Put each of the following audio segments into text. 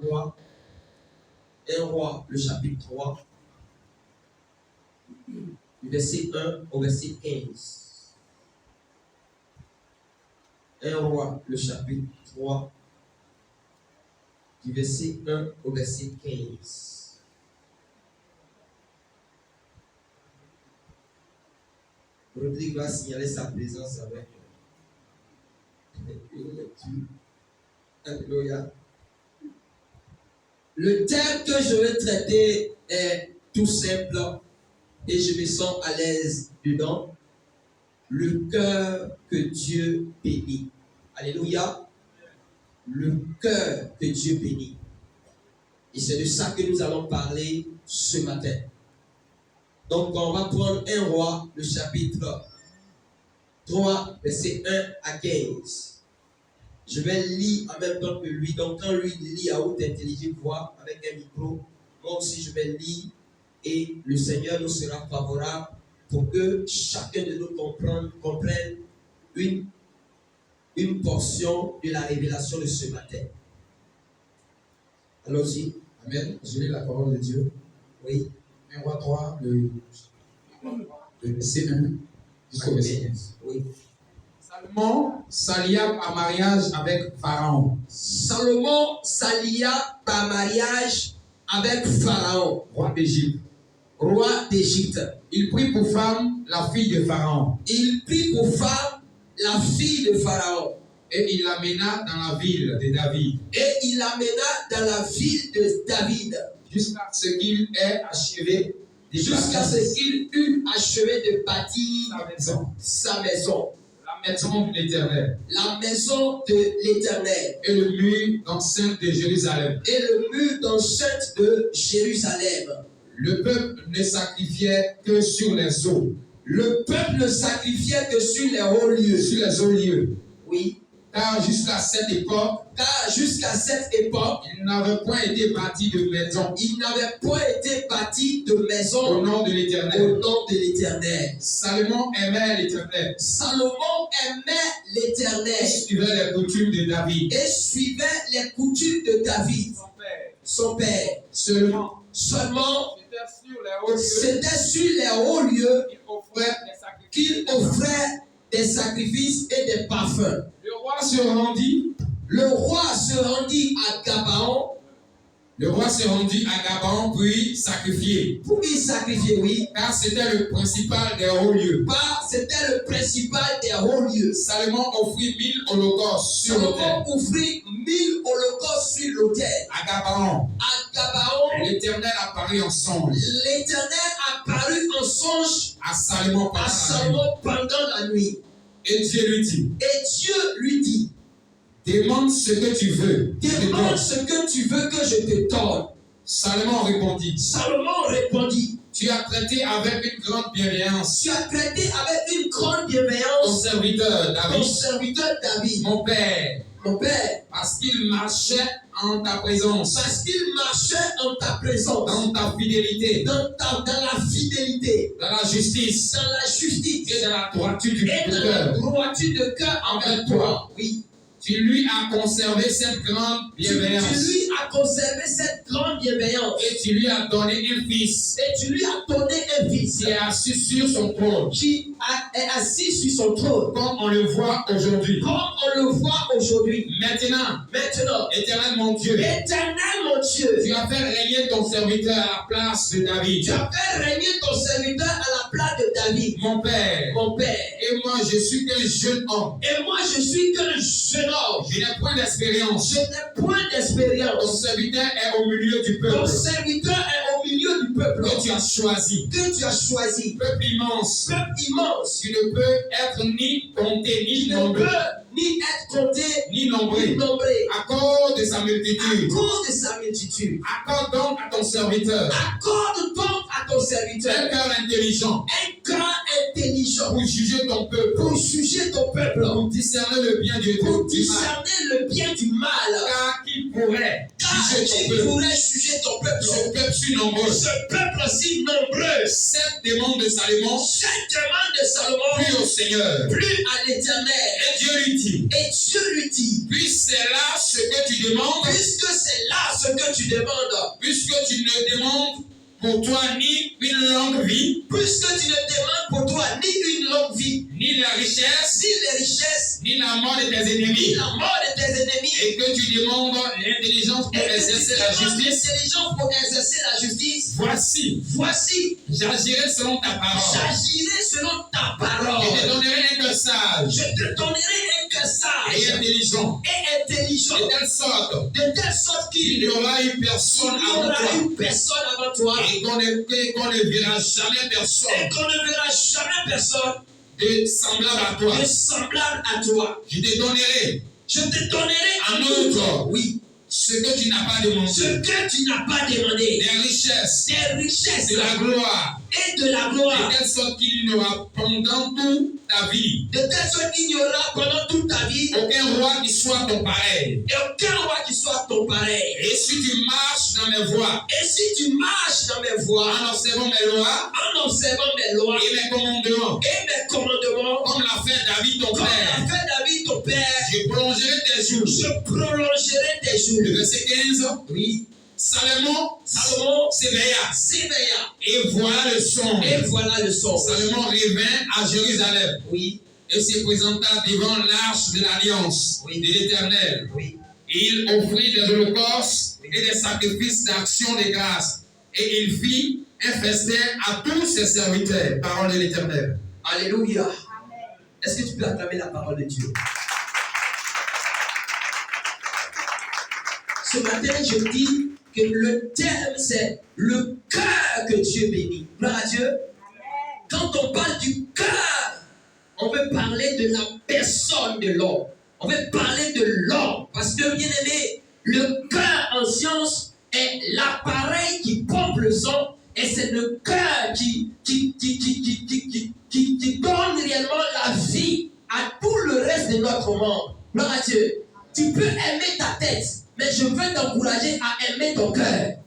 3. 1 Roi, le chapitre 3, du verset 1 au verset 15. 1 Roi, le chapitre 3, du verset 1 au verset 15. Rodrigue va signaler sa présence avec une lecture. Alléluia. Le thème que je vais traiter est tout simple et je me sens à l'aise dedans. Le cœur que Dieu bénit. Alléluia. Le cœur que Dieu bénit. Et c'est de ça que nous allons parler ce matin. Donc on va prendre 1 Roi, le chapitre 3, verset 1 à 15. Je vais lire en même temps que lui. Donc quand lui lit à haute intelligible voix avec un micro, moi aussi je vais lire et le Seigneur nous sera favorable pour que chacun de nous comprenne une portion de la révélation de ce matin. Allons-y. Amen. Je lis la parole de Dieu. Oui. 1 Roi 3, le verset 1 jusqu'au verset 15. Oui. Salomon s'allia par mariage avec Pharaon. Salomon s'allia par mariage avec Pharaon, Roi d'Égypte. roi d'Égypte. Il prit pour femme la fille de Pharaon. Il prit pour femme la fille de Pharaon. Et il l'amena dans la ville de David. Et il l'amena dans la ville de David. Jusqu'à ce qu'il ait achevé Jusqu'à ce qu'il eût achevé de bâtir sa maison. La maison de l'Éternel. La maison de l'Éternel. Et le mur d'enceinte de Jérusalem. Et le mur d'enceinte de Jérusalem. Le peuple ne sacrifiait que sur les eaux. Le peuple ne sacrifiait que sur les hauts lieux. Sur les hauts lieux. Oui. Car jusqu'à cette époque, il n'avait point été bâti de maison. Il n'avait point été bâti de maison au nom de l'Éternel. Au nom de l'Éternel. Salomon aimait l'Éternel. Salomon aimait l'Éternel. Et suivait les coutumes de David. Et suivait les coutumes de David. Son père. Seulement. C'était sur les hauts lieux qu'il offrait des sacrifices et des parfums. Le roi se rendit. Le roi se rendit à Gabaon. Le roi se rendit à Gabaon pour y sacrifier. Pour y sacrifier, oui. Car c'était le principal des hauts lieux. Car c'était le principal des hauts lieux. Salomon offrit 1000 holocaustes sur l'autel. Salomon offrit 1000 holocaustes sur l'autel. À Gabaon. À Gabaon. L'Éternel apparut en songe. L'Éternel apparut en songe à Salomon pendant la nuit. Et Dieu lui dit. Demande ce que tu veux. Demande ce que tu veux que je te donne. Salomon répondit. Tu as traité avec une grande bienveillance. Tu as traité avec une grande bienveillance. Ton serviteur David. Mon père. Parce qu'il marchait en ta présence. Dans ta fidélité. Dans la fidélité. Dans la justice. Et dans la droiture de cœur envers toi. Oui. Tu lui as conservé cette grande bienveillance. Et tu lui as donné un fils. Qui est assis sur son trône. Comme on le voit aujourd'hui. Maintenant, Éternel mon Dieu. Tu as fait régner ton serviteur à la place de David. Mon père. Et moi je suis qu'un jeune homme. Je n'ai point d'expérience. Ton serviteur est au milieu du peuple. Que tu as choisi. Peuple immense. Tu ne peux être ni compté, ni nombré. Ni nombré. À cause de sa multitude. Accorde donc à ton serviteur. Un cœur intelligent. Pour juger ton peuple. Pour discerner le bien du mal. Discerner le bien du mal. Car qu'il pourrait juger ton peuple? Ce peuple si nombreux. Ce peuple si nombreux. Cette demande de Salomon. Cette demande de Salomon. Plus au Seigneur. Plus à l'Éternel. Et Dieu lui dit. Et Dieu lui dit. Puisque c'est là ce que tu demandes. Puisque c'est là ce que tu demandes. Puisque tu ne demandes pour toi ni une longue vie. Puisque tu ne demandes pour toi ni une longue vie. Ni la richesse. Ni les richesses. Ni la mort de tes ennemis. Ni la mort de tes ennemis. Et que tu demandes l'intelligence pour exercer la justice. L'intelligence pour exercer la justice. Voici. J'agirai selon ta parole. J'agirai selon ta parole. Je te donnerai un cœur sage. Je te donnerai un cœur sage. Et intelligent. De telle sorte qu'il n'y aura eu personne avant toi. Et qu'on ne verra jamais personne. Et qu'on ne verra jamais personne. De semblable à toi. De semblable à toi. Je te donnerai. Je te donnerai en outre. Oui. Ce que tu n'as pas demandé. Ce que tu n'as pas demandé. Des richesses. Des richesses. De la gloire. Et de la gloire. De telle sorte qu'il n'y aura pendant toute ta vie. De telle sorte qu'il n'y aura pendant toute ta vie. Aucun roi qui soit ton pareil. Et aucun roi qui soit ton pareil. Et si tu marches dans mes voies. Et si tu marches dans mes voies. En observant mes lois. En observant mes lois. Et mes commandements. Et mes commandements. Comme l'a fait David ton père. Comme l'a fait David ton père. Je prolongerai tes jours. Je prolongerai tes jours. Le verset 15. Oui. Salomon s'éveilla. Et voilà le son. Salomon revint à Jérusalem. Oui. Et se présenta devant l'arche de l'alliance de l'Éternel. Oui. Il offrit des holocaustes et des sacrifices d'action de grâce. Et il fit un festin à tous ses serviteurs. Parole de l'Éternel. Alléluia. Est-ce que tu peux acclamer la parole de Dieu? Ce matin, je dis que le thème, c'est le cœur que Dieu bénit. Gloire à Dieu. Quand on parle du cœur, on veut parler de la personne de l'homme. On veut parler de l'homme. Parce que, bien aimé, le cœur en science est l'appareil qui pompe le sang. Et c'est le cœur qui donne réellement la vie à tout le reste de notre monde. Gloire à Dieu. Tu peux aimer ta tête, mais je veux t'encourager à aimer ton cœur.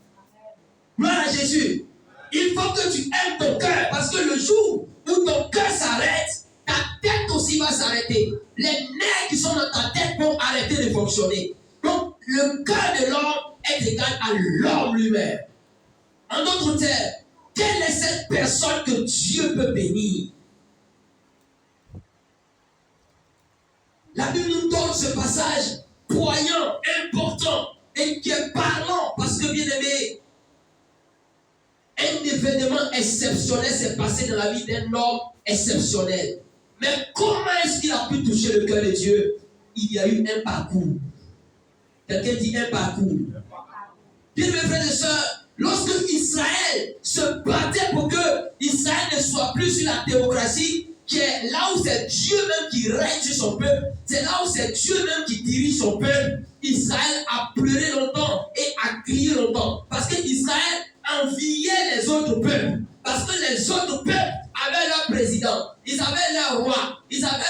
Gloire à Jésus. Il faut que tu aimes ton cœur, parce que le jour où ton cœur s'arrête, ta tête aussi va s'arrêter. Les nerfs qui sont dans ta tête vont arrêter de fonctionner. Donc, le cœur de l'homme est égal à l'homme lui-même. En d'autres termes, quelle est cette personne que Dieu peut bénir? La Bible nous donne ce passage poignant, important et qui est parlant, parce que, bien aimé, un événement exceptionnel s'est passé dans la vie d'un homme exceptionnel. Mais comment est-ce qu'il a pu toucher le cœur de Dieu? Il y a eu un parcours. Quelqu'un dit un parcours. Bien, mes frères et sœurs, lorsque Israël se battait pour que Israël ne soit plus sur la théocratie, qui est là où c'est Dieu même qui règne sur son peuple, c'est là où c'est Dieu même qui dirige son peuple, Israël a pleuré longtemps et a crié longtemps. Parce que Israël enviait les autres peuples. Parce que les autres peuples avaient leur président, ils avaient leur roi, ils avaient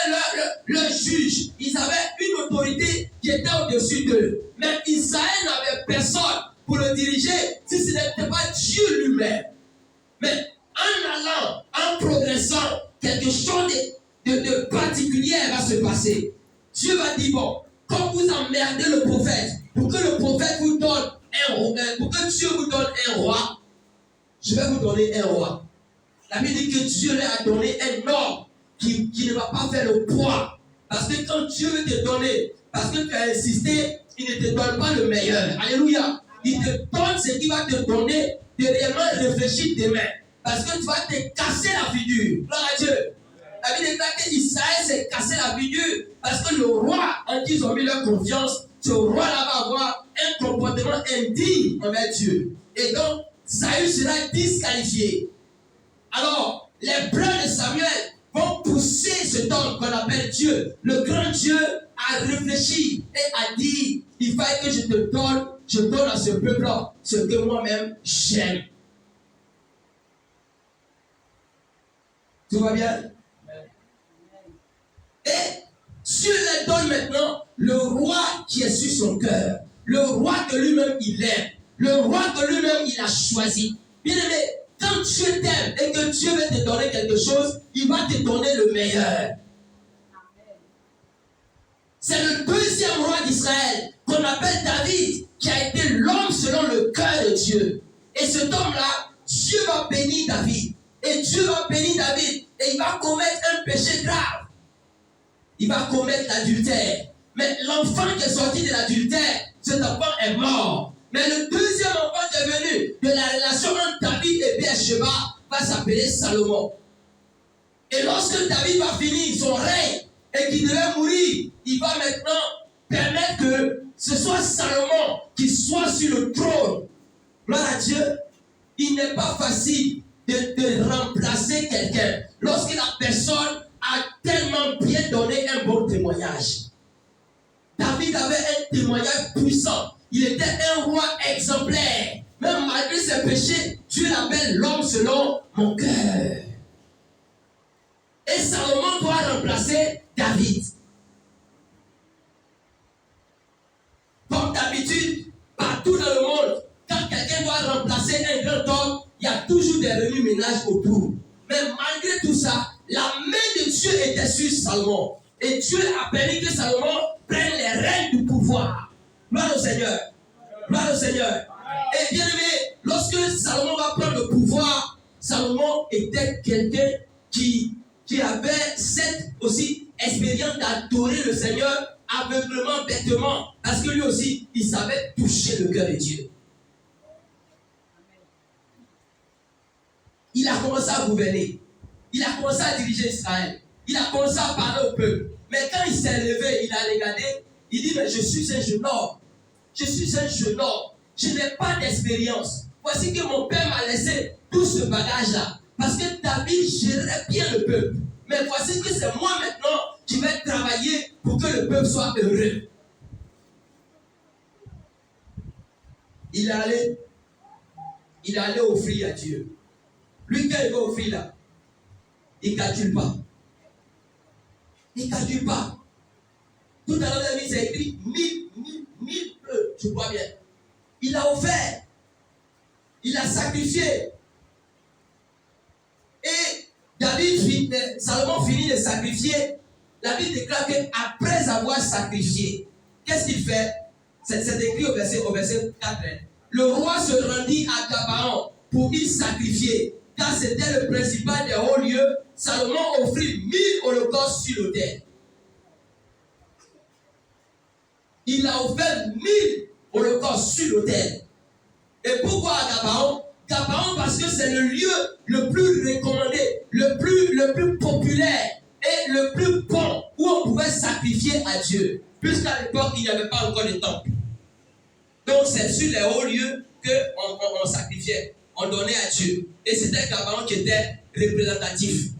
leur juge, ils avaient une autorité qui était au-dessus d'eux. Mais Israël n'avait personne pour le diriger si ce n'était pas Dieu lui-même. Mais en allant, en progressant, quelque chose de particulier va se passer. Dieu va dire, bon, quand vous emmerdez le prophète, pour que le prophète vous donne un roi, pour que Dieu vous donne un roi, je vais vous donner un roi. La Bible dit que Dieu leur a donné un homme qui ne va pas faire le poids. Parce que quand Dieu veut te donner, parce que tu as insisté, il ne te donne pas le meilleur. Alléluia. Il te donne ce qu'il va te donner de réellement réfléchir demain. Parce que tu vas te casser la figure. Gloire à Dieu. La Bible déclare qu'Israël s'est cassé la figure parce que le roi en qui ils ont mis leur confiance, ce roi-là va avoir un comportement indigne envers Dieu. Et donc, Saül sera disqualifié. Alors, les bras de Samuel vont pousser cet homme qu'on appelle Dieu, le grand Dieu, à réfléchir et à dire, il fallait que je donne à ce peuple-là ce que moi-même j'aime. Tout va bien? Et Dieu leur donne maintenant le roi qui est sur son cœur. le roi que lui-même il aime, le roi que lui-même il a choisi. Bien aimé, quand Dieu t'aime et que Dieu veut te donner quelque chose, il va te donner le meilleur. C'est le deuxième roi d'Israël qu'on appelle David, qui a été l'homme selon le cœur de Dieu. Et cet homme-là, Dieu va bénir David. Et Dieu va bénir David. Et il va commettre un péché grave. Il va commettre l'adultère. Mais l'enfant qui est sorti de l'adultère, cet enfant est mort. Mais le deuxième enfant qui est venu de la relation entre David et Bathsheba va s'appeler Salomon. Et lorsque David va finir son règne et qu'il devait mourir, il va maintenant permettre que ce soit Salomon qui soit sur le trône. Gloire à Dieu. Il n'est pas facile de remplacer quelqu'un lorsque la personne a tellement bien donné un bon témoignage. David avait un témoignage puissant. Il était un roi exemplaire. Même malgré ses péchés, Dieu l'appelle l'homme selon mon cœur. Et Salomon doit remplacer David. Comme d'habitude, partout dans le monde, quand quelqu'un doit remplacer un grand homme, il y a toujours des remue-ménages autour. Mais malgré tout ça, la main de Dieu était sur Salomon. Et Dieu a permis que Salomon prenne les rênes du pouvoir. Gloire au Seigneur. Gloire au Seigneur. Et bien aimé, lorsque Salomon va prendre le pouvoir, Salomon était quelqu'un qui avait cette aussi expérience d'adorer le Seigneur aveuglement, bêtement. Parce que lui aussi, il savait toucher le cœur de Dieu. Il a commencé à gouverner. Il a commencé à diriger Israël. Il a commencé à parler au peuple. Mais quand il s'est levé, il a regardé. Il dit, mais je suis un jeune homme. Je suis un jeune homme. Je n'ai pas d'expérience. Voici que mon père m'a laissé tout ce bagage-là. Parce que David gérait bien le peuple. Mais voici que c'est moi maintenant qui vais travailler pour que le peuple soit heureux. Il est allé offrir à Dieu. Lui, quand il va offrir là, il ne calcule pas. Il ne calcule pas. Tout à l'heure, il s'est écrit 1000 peu, je crois bien. Il a offert. Il a sacrifié. Et Salomon finit de sacrifier. La Bible déclare qu'après avoir sacrifié, qu'est-ce qu'il fait? C'est écrit au verset 4. Le roi se rendit à Gabaon pour y sacrifier, car c'était le principal des hauts lieux. Salomon offrit 1000 holocaustes sur l'autel. Il a offert 1000 holocaustes sur l'autel. Et pourquoi à Gabaon? Gabaon parce que c'est le lieu le plus recommandé, le plus populaire et le plus bon où on pouvait sacrifier à Dieu. Puisqu'à l'époque, il n'y avait pas encore de temple. Donc c'est sur les hauts lieux qu'on sacrifiait, on donnait à Dieu. Et c'était Gabaon qui était représentatif.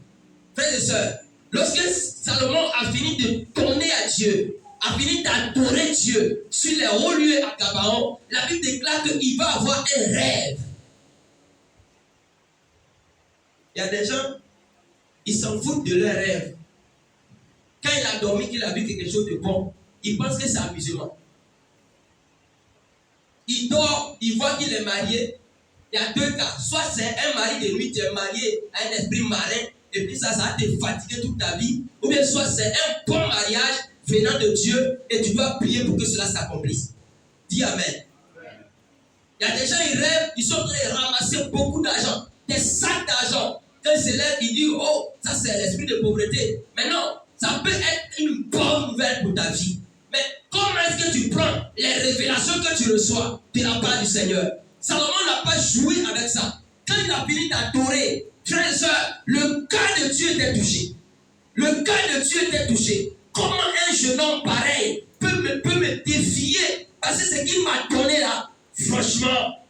Frères et sœurs, lorsque Salomon a fini de donner à Dieu, a fini d'adorer Dieu sur les hauts lieux à Gabaon, la Bible déclare qu'il va avoir un rêve. Il y a des gens, ils s'en foutent de leurs rêves. Quand il a dormi, qu'il a vu quelque chose de bon, il pense que c'est amusement. Il dort, il voit qu'il est marié. Il y a deux cas. Soit c'est un mari de nuit, tu es marié à un esprit marin, et puis ça va te fatiguer toute ta vie. Ou bien soit c'est un bon mariage venant de Dieu, et tu dois prier pour que cela s'accomplisse. Dis Amen. Il y a des gens, ils rêvent, ils sont en train de ramasser beaucoup d'argent, des sacs d'argent. Quand ils se lèvent, ils disent, oh, ça c'est l'esprit de pauvreté. Mais non, ça peut être une bonne nouvelle pour ta vie. Mais comment est-ce que tu prends les révélations que tu reçois de la part du Seigneur? Salomon n'a pas joué avec ça. Quand il a fini d'adorer, frères et sœurs, le cœur de Dieu était touché. Le cœur de Dieu était touché. Comment un jeune homme pareil peut me défier? Parce que ce qu'il m'a donné là, franchement,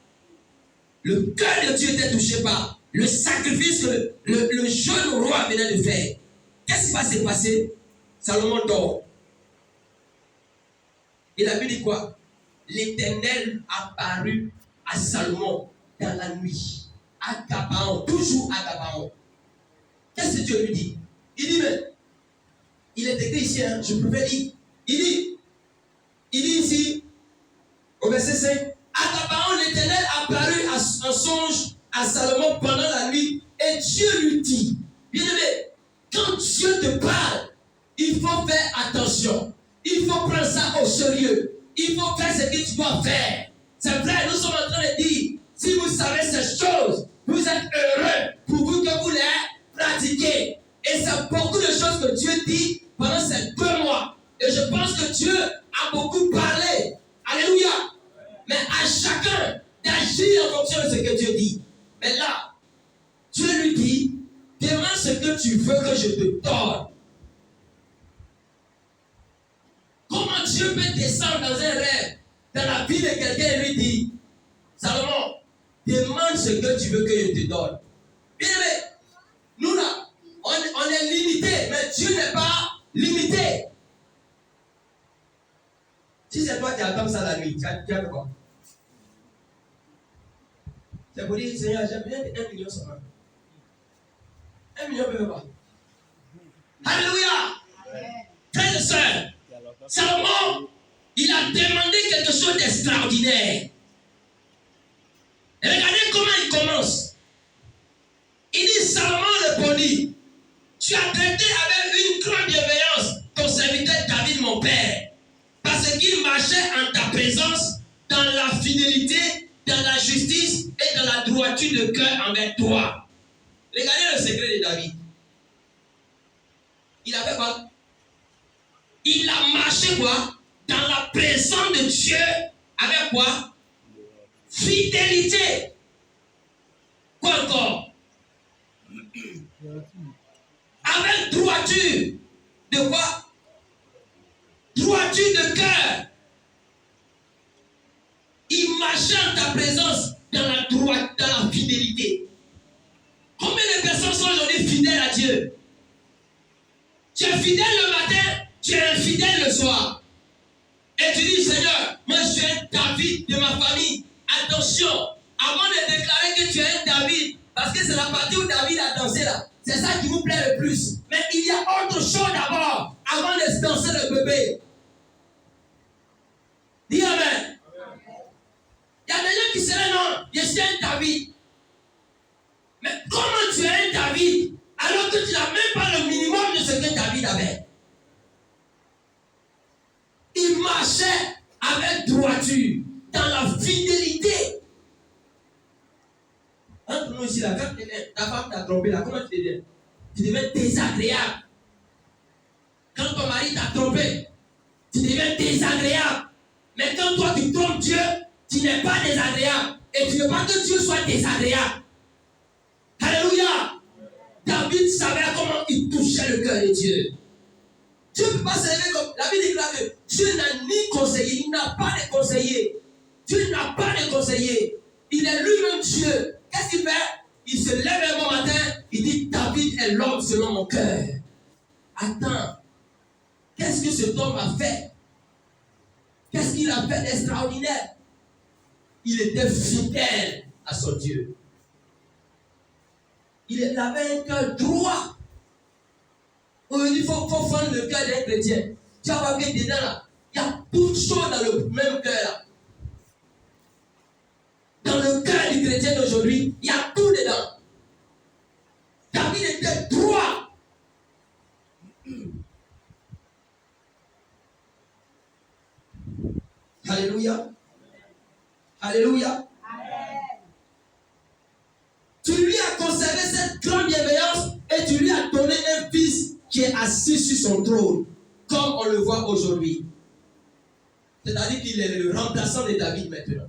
le cœur de Dieu était touché par le sacrifice que le jeune roi venait de faire. Qu'est-ce qui va se passer? Salomon dort. Et la Bible dit quoi? L'Éternel apparut à Salomon dans la nuit, à Gabaon, toujours à Gabaon. Qu'est-ce que Dieu lui dit? Il dit, mais il est écrit ici, hein, je pouvais lire. Il dit ici, Au verset 5. Apparemment, l'Éternel apparut en songe à Salomon pendant la nuit et Dieu lui dit, bien-aimé, quand Dieu te parle, il faut faire attention. Il faut prendre ça au sérieux. Il faut faire ce que tu dois faire. C'est vrai, nous sommes en train de dire, si vous savez ces choses, vous êtes heureux pour vous que vous les pratiquez. Et c'est beaucoup de choses que Dieu dit pendant ces 2 mois. Et je pense que Dieu a beaucoup parlé. Alléluia. Mais à chacun d'agir en fonction de ce que Dieu dit. Mais là, Dieu lui dit, demande ce que tu veux que je te donne. Comment Dieu peut descendre dans un rêve, dans la vie de quelqu'un et lui dit, Salomon, demande ce que tu veux que je te donne. Bien aimé, nous là, on est limité, mais Dieu n'est pas limité. Si c'est toi qui attends ça la nuit, tu as fait quoi? C'est pour dire, Seigneur, j'ai besoin de 1 million seulement. 1 million peut pas. Alléluia! Frères et sœurs, Salomon, il a demandé quelque chose d'extraordinaire. Et regardez comment il commence. Il dit, Salomon répondit, tu as traité avec une grande bienveillance ton serviteur David, mon père, parce qu'il marchait en ta présence dans la fidélité, dans la justice et dans la droiture de cœur envers toi. Regardez le secret de David. Il a fait quoi? Il a marché quoi? Dans la présence de Dieu avec quoi? Fidélité. Quoi encore? Avec droiture. De quoi? Droiture de cœur. Il marchait en ta présence dans la droite, dans la fidélité. Combien de personnes sont aujourd'hui fidèles à Dieu? Tu es fidèle le matin, tu es infidèle le soir. Et tu dis, Seigneur, moi je suis un David de ma famille. Attention, avant de déclarer que tu es un David, parce que c'est la partie où David a dansé là, c'est ça qui vous plaît le plus. Mais il y a autre chose d'abord, avant de danser le bébé. Dis Amen. Il y a des gens qui seraient non, je suis un David. Mais comment tu es un David alors que tu n'as même pas le minimum de ce que David avait? Il marchait avec droiture, dans la fidélité. Entre nous ici, là, quand ta femme t'a trompé, là, comment tu deviens? Tu deviens désagréable. Quand ton mari t'a trompé, tu deviens désagréable. Mais quand toi tu trompes Dieu, tu n'es pas désagréable. Et tu ne veux pas que Dieu soit désagréable. Alléluia. David savait comment il touchait le cœur de Dieu. Dieu ne peut pas se lever comme... La Bible déclare que Dieu n'a ni conseiller, il n'a pas de conseiller. Dieu n'a pas de conseiller. Il est lui-même Dieu. Qu'est-ce qu'il fait? Il se lève un bon matin, il dit, David est l'homme selon mon cœur. Attends, qu'est-ce que cet homme a fait? Qu'est-ce qu'il a fait d'extraordinaire? Il était fidèle à son Dieu. Il avait un cœur droit. Aujourd'hui, il faut fendre le cœur d'un chrétien. Tu vas voir que dedans là, il y a toutes choses dans le même cœur là. Dans le cœur du chrétien d'aujourd'hui, il y a tout dedans. David était droit. Alléluia. Alléluia. Amen. Tu lui as conservé cette grande bienveillance et tu lui as donné un fils qui est assis sur son trône, comme on le voit aujourd'hui. C'est-à-dire qu'il est le remplaçant de David maintenant.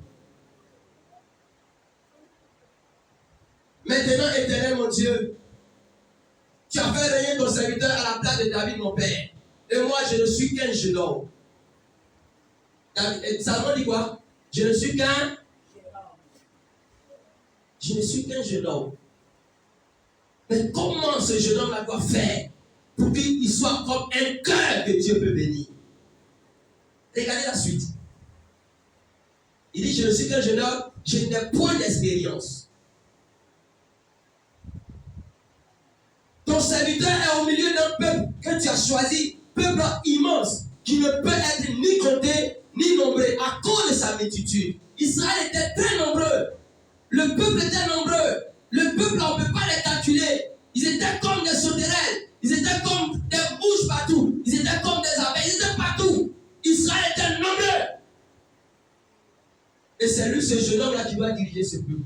Maintenant, Éternel mon Dieu, tu as fait régner ton serviteur à la place de David mon père. Et moi, je ne suis qu'un jeune homme. Salomon dit quoi? Je ne suis qu'un jeune homme. Mais comment ce jeune homme doit faire pour qu'il soit comme un cœur que Dieu peut bénir? Regardez la suite. Il dit, je ne suis qu'un jeune homme, je n'ai point d'expérience. Ton serviteur est au milieu d'un peuple que tu as choisi, peuple immense, qui ne peut être ni compté ni nombré à cause de sa multitude. Israël était très nombreux. Le peuple était nombreux. Le peuple, on ne peut pas les calculer. Ils étaient comme des sauterelles. Ils étaient comme des mouches partout. Ils étaient comme des abeilles. Ils étaient partout. Israël était nombreux. Et c'est lui, ce jeune homme-là, qui doit diriger ce peuple.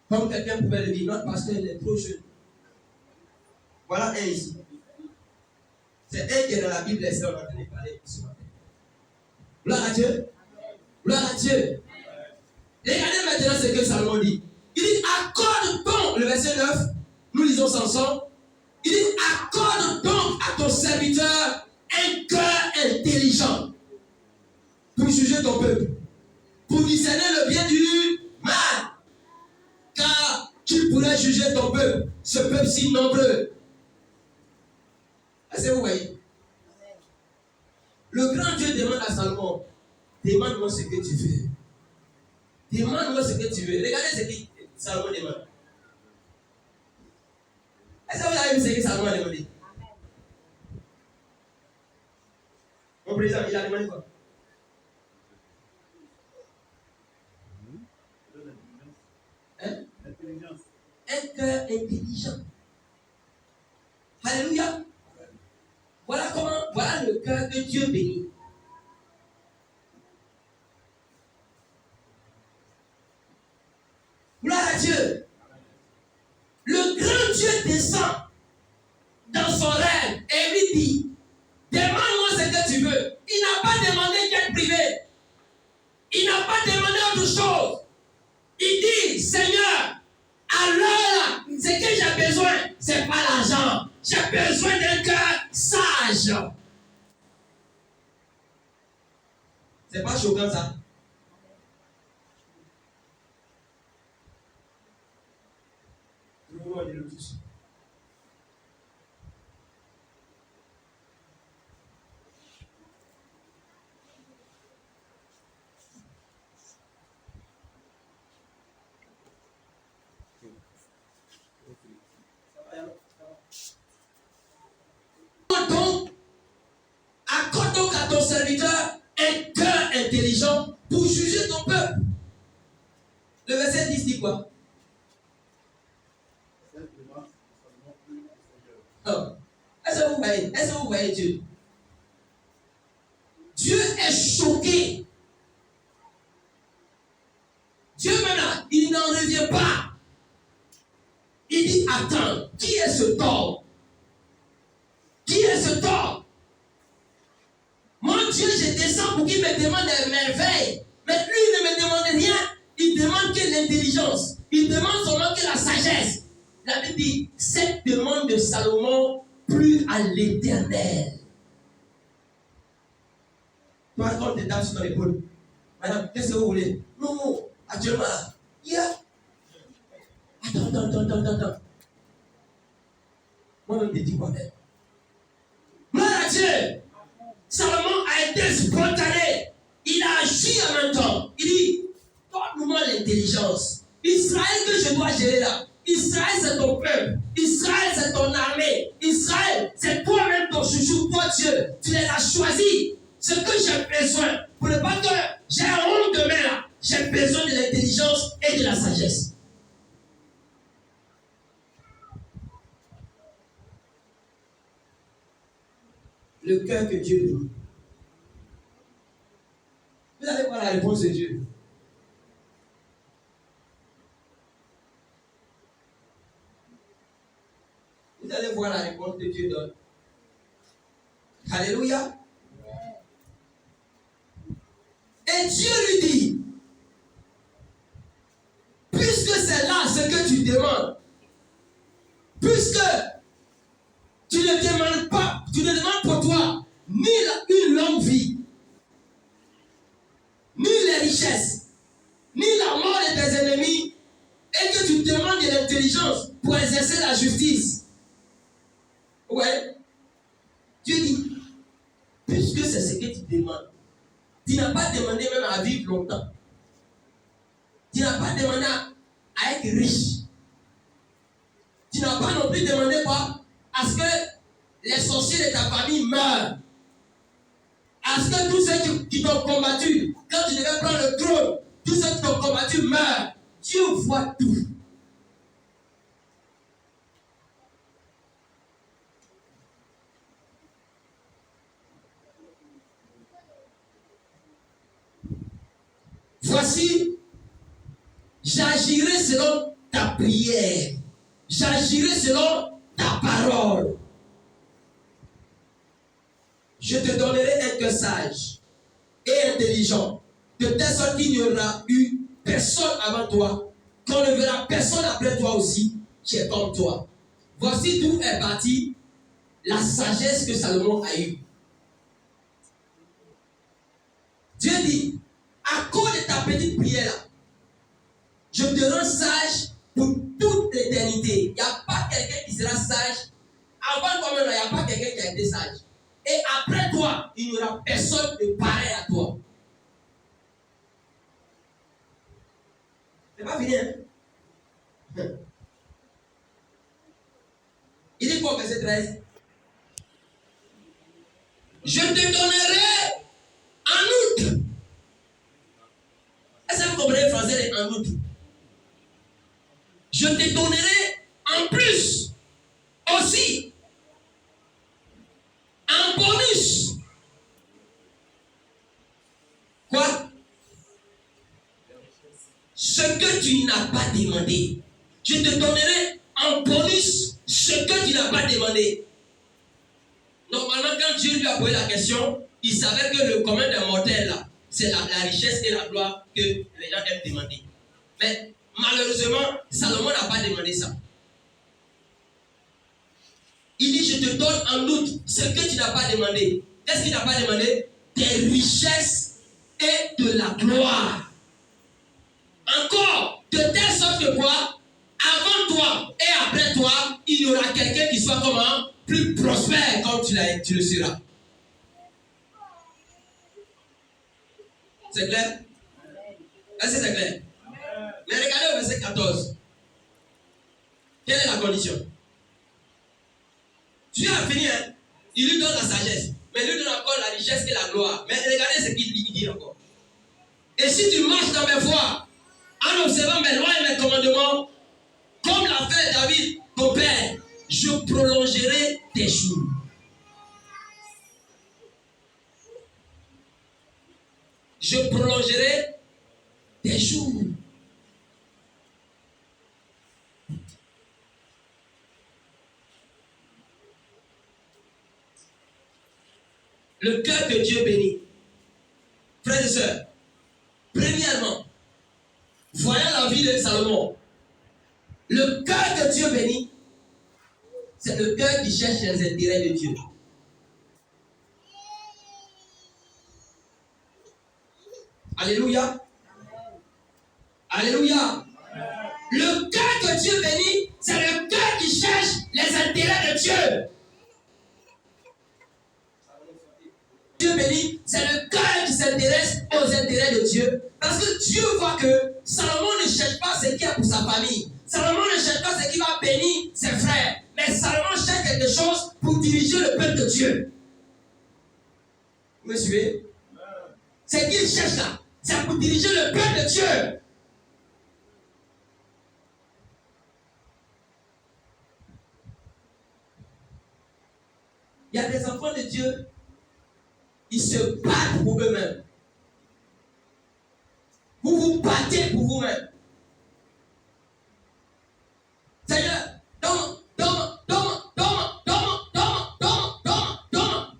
Comme quelqu'un pouvait le dire, notre pasteur, il est trop jeune. Voilà un ici. C'est un qui est dans la Bible, et c'est on est en train de parler ce matin. Gloire à Dieu. Gloire à Dieu. Regardez maintenant ce que Salomon dit. Il dit, accorde donc, le verset 9, nous lisons ça ensemble. Il dit, accorde donc à ton serviteur un cœur intelligent pour juger ton peuple, pour discerner le bien du mal, car tu pourrais juger ton peuple, ce peuple si nombreux. Est-ce que vous voyez? Le grand Dieu demande à Salomon, demande-moi ce que tu veux. Demande-moi ce que tu veux. Regardez ce que Salomon demande. Est-ce que vous avez vu ce que Salomon a demandé? Mon président, il a demandé quoi? Hein? Un cœur intelligent. Alléluia. Voilà le cœur que Dieu bénit. Gloire à Dieu. Le grand Dieu descend dans son rêve et lui dit, demande-moi ce que tu veux. Il n'a pas demandé jet privé. Il n'a pas demandé autre chose. Il dit, Seigneur, alors ce que j'ai besoin, ce n'est pas l'argent. J'ai besoin d'un cœur sage. C'est pas choquant ça? Accorde donc à ton serviteur un cœur intelligent pour juger ton peuple. Le verset 10 dit quoi? Oh. Est-ce que vous voyez Dieu? Dieu est choqué. Dieu même là, il n'en revient pas. Il dit, attends, qui est ce tort? Qui est ce tort? Mon Dieu, je descends pour qu'il me demande des merveilles. Mais lui, il ne me demande rien. Il demande que l'intelligence. Il demande seulement que la sagesse. La Bible dit, cette demande de Salomon plut à l'Éternel. Toi, quand tu tapes sur ton épaule, madame, qu'est-ce que vous voulez? Non, actuellement, yeah. Attends. Moi-même, je dis quoi même? Gloire à Dieu. Salomon a été spontané. Il a agi en même temps. Il dit, donne-moi l'intelligence. Israël que je dois gérer là. Israël, c'est ton peuple. Israël, c'est ton armée. Israël, c'est toi-même ton chouchou, toi Dieu. Tu les as choisis. Ce que j'ai besoin, pour ne pas que j'ai honte demain là, j'ai besoin de l'intelligence et de la sagesse. Le cœur que Dieu bénit. Vous allez voir la réponse de Dieu. Vous allez voir la réponse que Dieu donne. Alléluia. Et Dieu lui dit, puisque c'est là ce que tu demandes, puisque tu ne demandes pas, tu ne demandes pour toi ni une longue vie, ni les richesses, ni la mort de tes ennemis, et que tu demandes de l'intelligence pour exercer la justice. Ouais. Dieu dit, puisque c'est ce que tu demandes, tu n'as pas demandé même à vivre longtemps. Tu n'as pas demandé à être riche. Tu n'as pas non plus demandé quoi? À ce que les sorciers de ta famille meurent. À à ce que tous ceux qui t'ont combattu, quand tu devais prendre le trône, tous ceux qui t'ont combattu meurent. Dieu voit tout. Voici, j'agirai selon ta prière. J'agirai selon ta parole. Je te donnerai un cœur sage et intelligent, de telle sorte qu'il n'y aura eu personne avant toi, qu'on ne verra personne après toi aussi, qui est comme toi. Voici d'où est partie la sagesse que Salomon a eue. Dieu dit, à cause de ta petite prière là, je te rends sage pour toute l'éternité. Il n'y a pas quelqu'un qui sera sage. Avant toi-même, il n'y a pas quelqu'un qui a été sage. Et après toi, il n'y aura personne de pareil à toi. C'est pas fini, hein? Il dit quoi au verset 13? Je te donnerai en outre. Est-ce que vous comprenez le français en outre? Je te donnerai en plus aussi en bonus. Quoi? Ce que tu n'as pas demandé. Je te donnerai en bonus ce que tu n'as pas demandé. Normalement, quand Dieu lui a posé la question, il savait que le commun des mortels là, c'est la richesse et la gloire que les gens aiment demander. Mais malheureusement, Salomon n'a pas demandé ça. Il dit, je te donne en outre ce que tu n'as pas demandé. Qu'est-ce qu'il n'a pas demandé? Des richesses et de la gloire. Encore, de telle sorte que quoi? Avant toi et après toi, il y aura quelqu'un qui soit comment? Plus prospère comme tu le seras. C'est clair? Est-ce que c'est clair? Mais regardez au verset 14. Quelle est la condition? Dieu a fini, hein? Il lui donne la sagesse, mais il lui donne encore la richesse et la gloire. Mais regardez ce qu'il dit encore. Et si tu marches dans mes voies, en observant mes lois et mes commandements, comme l'a fait David, ton père, je prolongerai tes jours. Je prolongerai tes jours. Le cœur que Dieu bénit. Frères et sœurs, premièrement, voyons la vie de Salomon. Le cœur que Dieu bénit, c'est le cœur qui cherche les intérêts de Dieu. Alléluia. Alléluia. Le cœur que Dieu bénit, c'est le cœur qui cherche les intérêts de Dieu. Dieu bénit, c'est le cœur qui s'intéresse aux intérêts de Dieu. Parce que Dieu voit que Salomon ne cherche pas ce qu'il y a pour sa famille. Salomon ne cherche pas ce qui va bénir ses frères. Mais Salomon cherche quelque chose pour diriger le peuple de Dieu. Vous me suivez? Ce qu'il cherche là, c'est pour diriger le peuple de Dieu. Il y a des enfants de Dieu, ils se battent pour eux-mêmes. Vous vous battez pour vous-même. Seigneur, donne.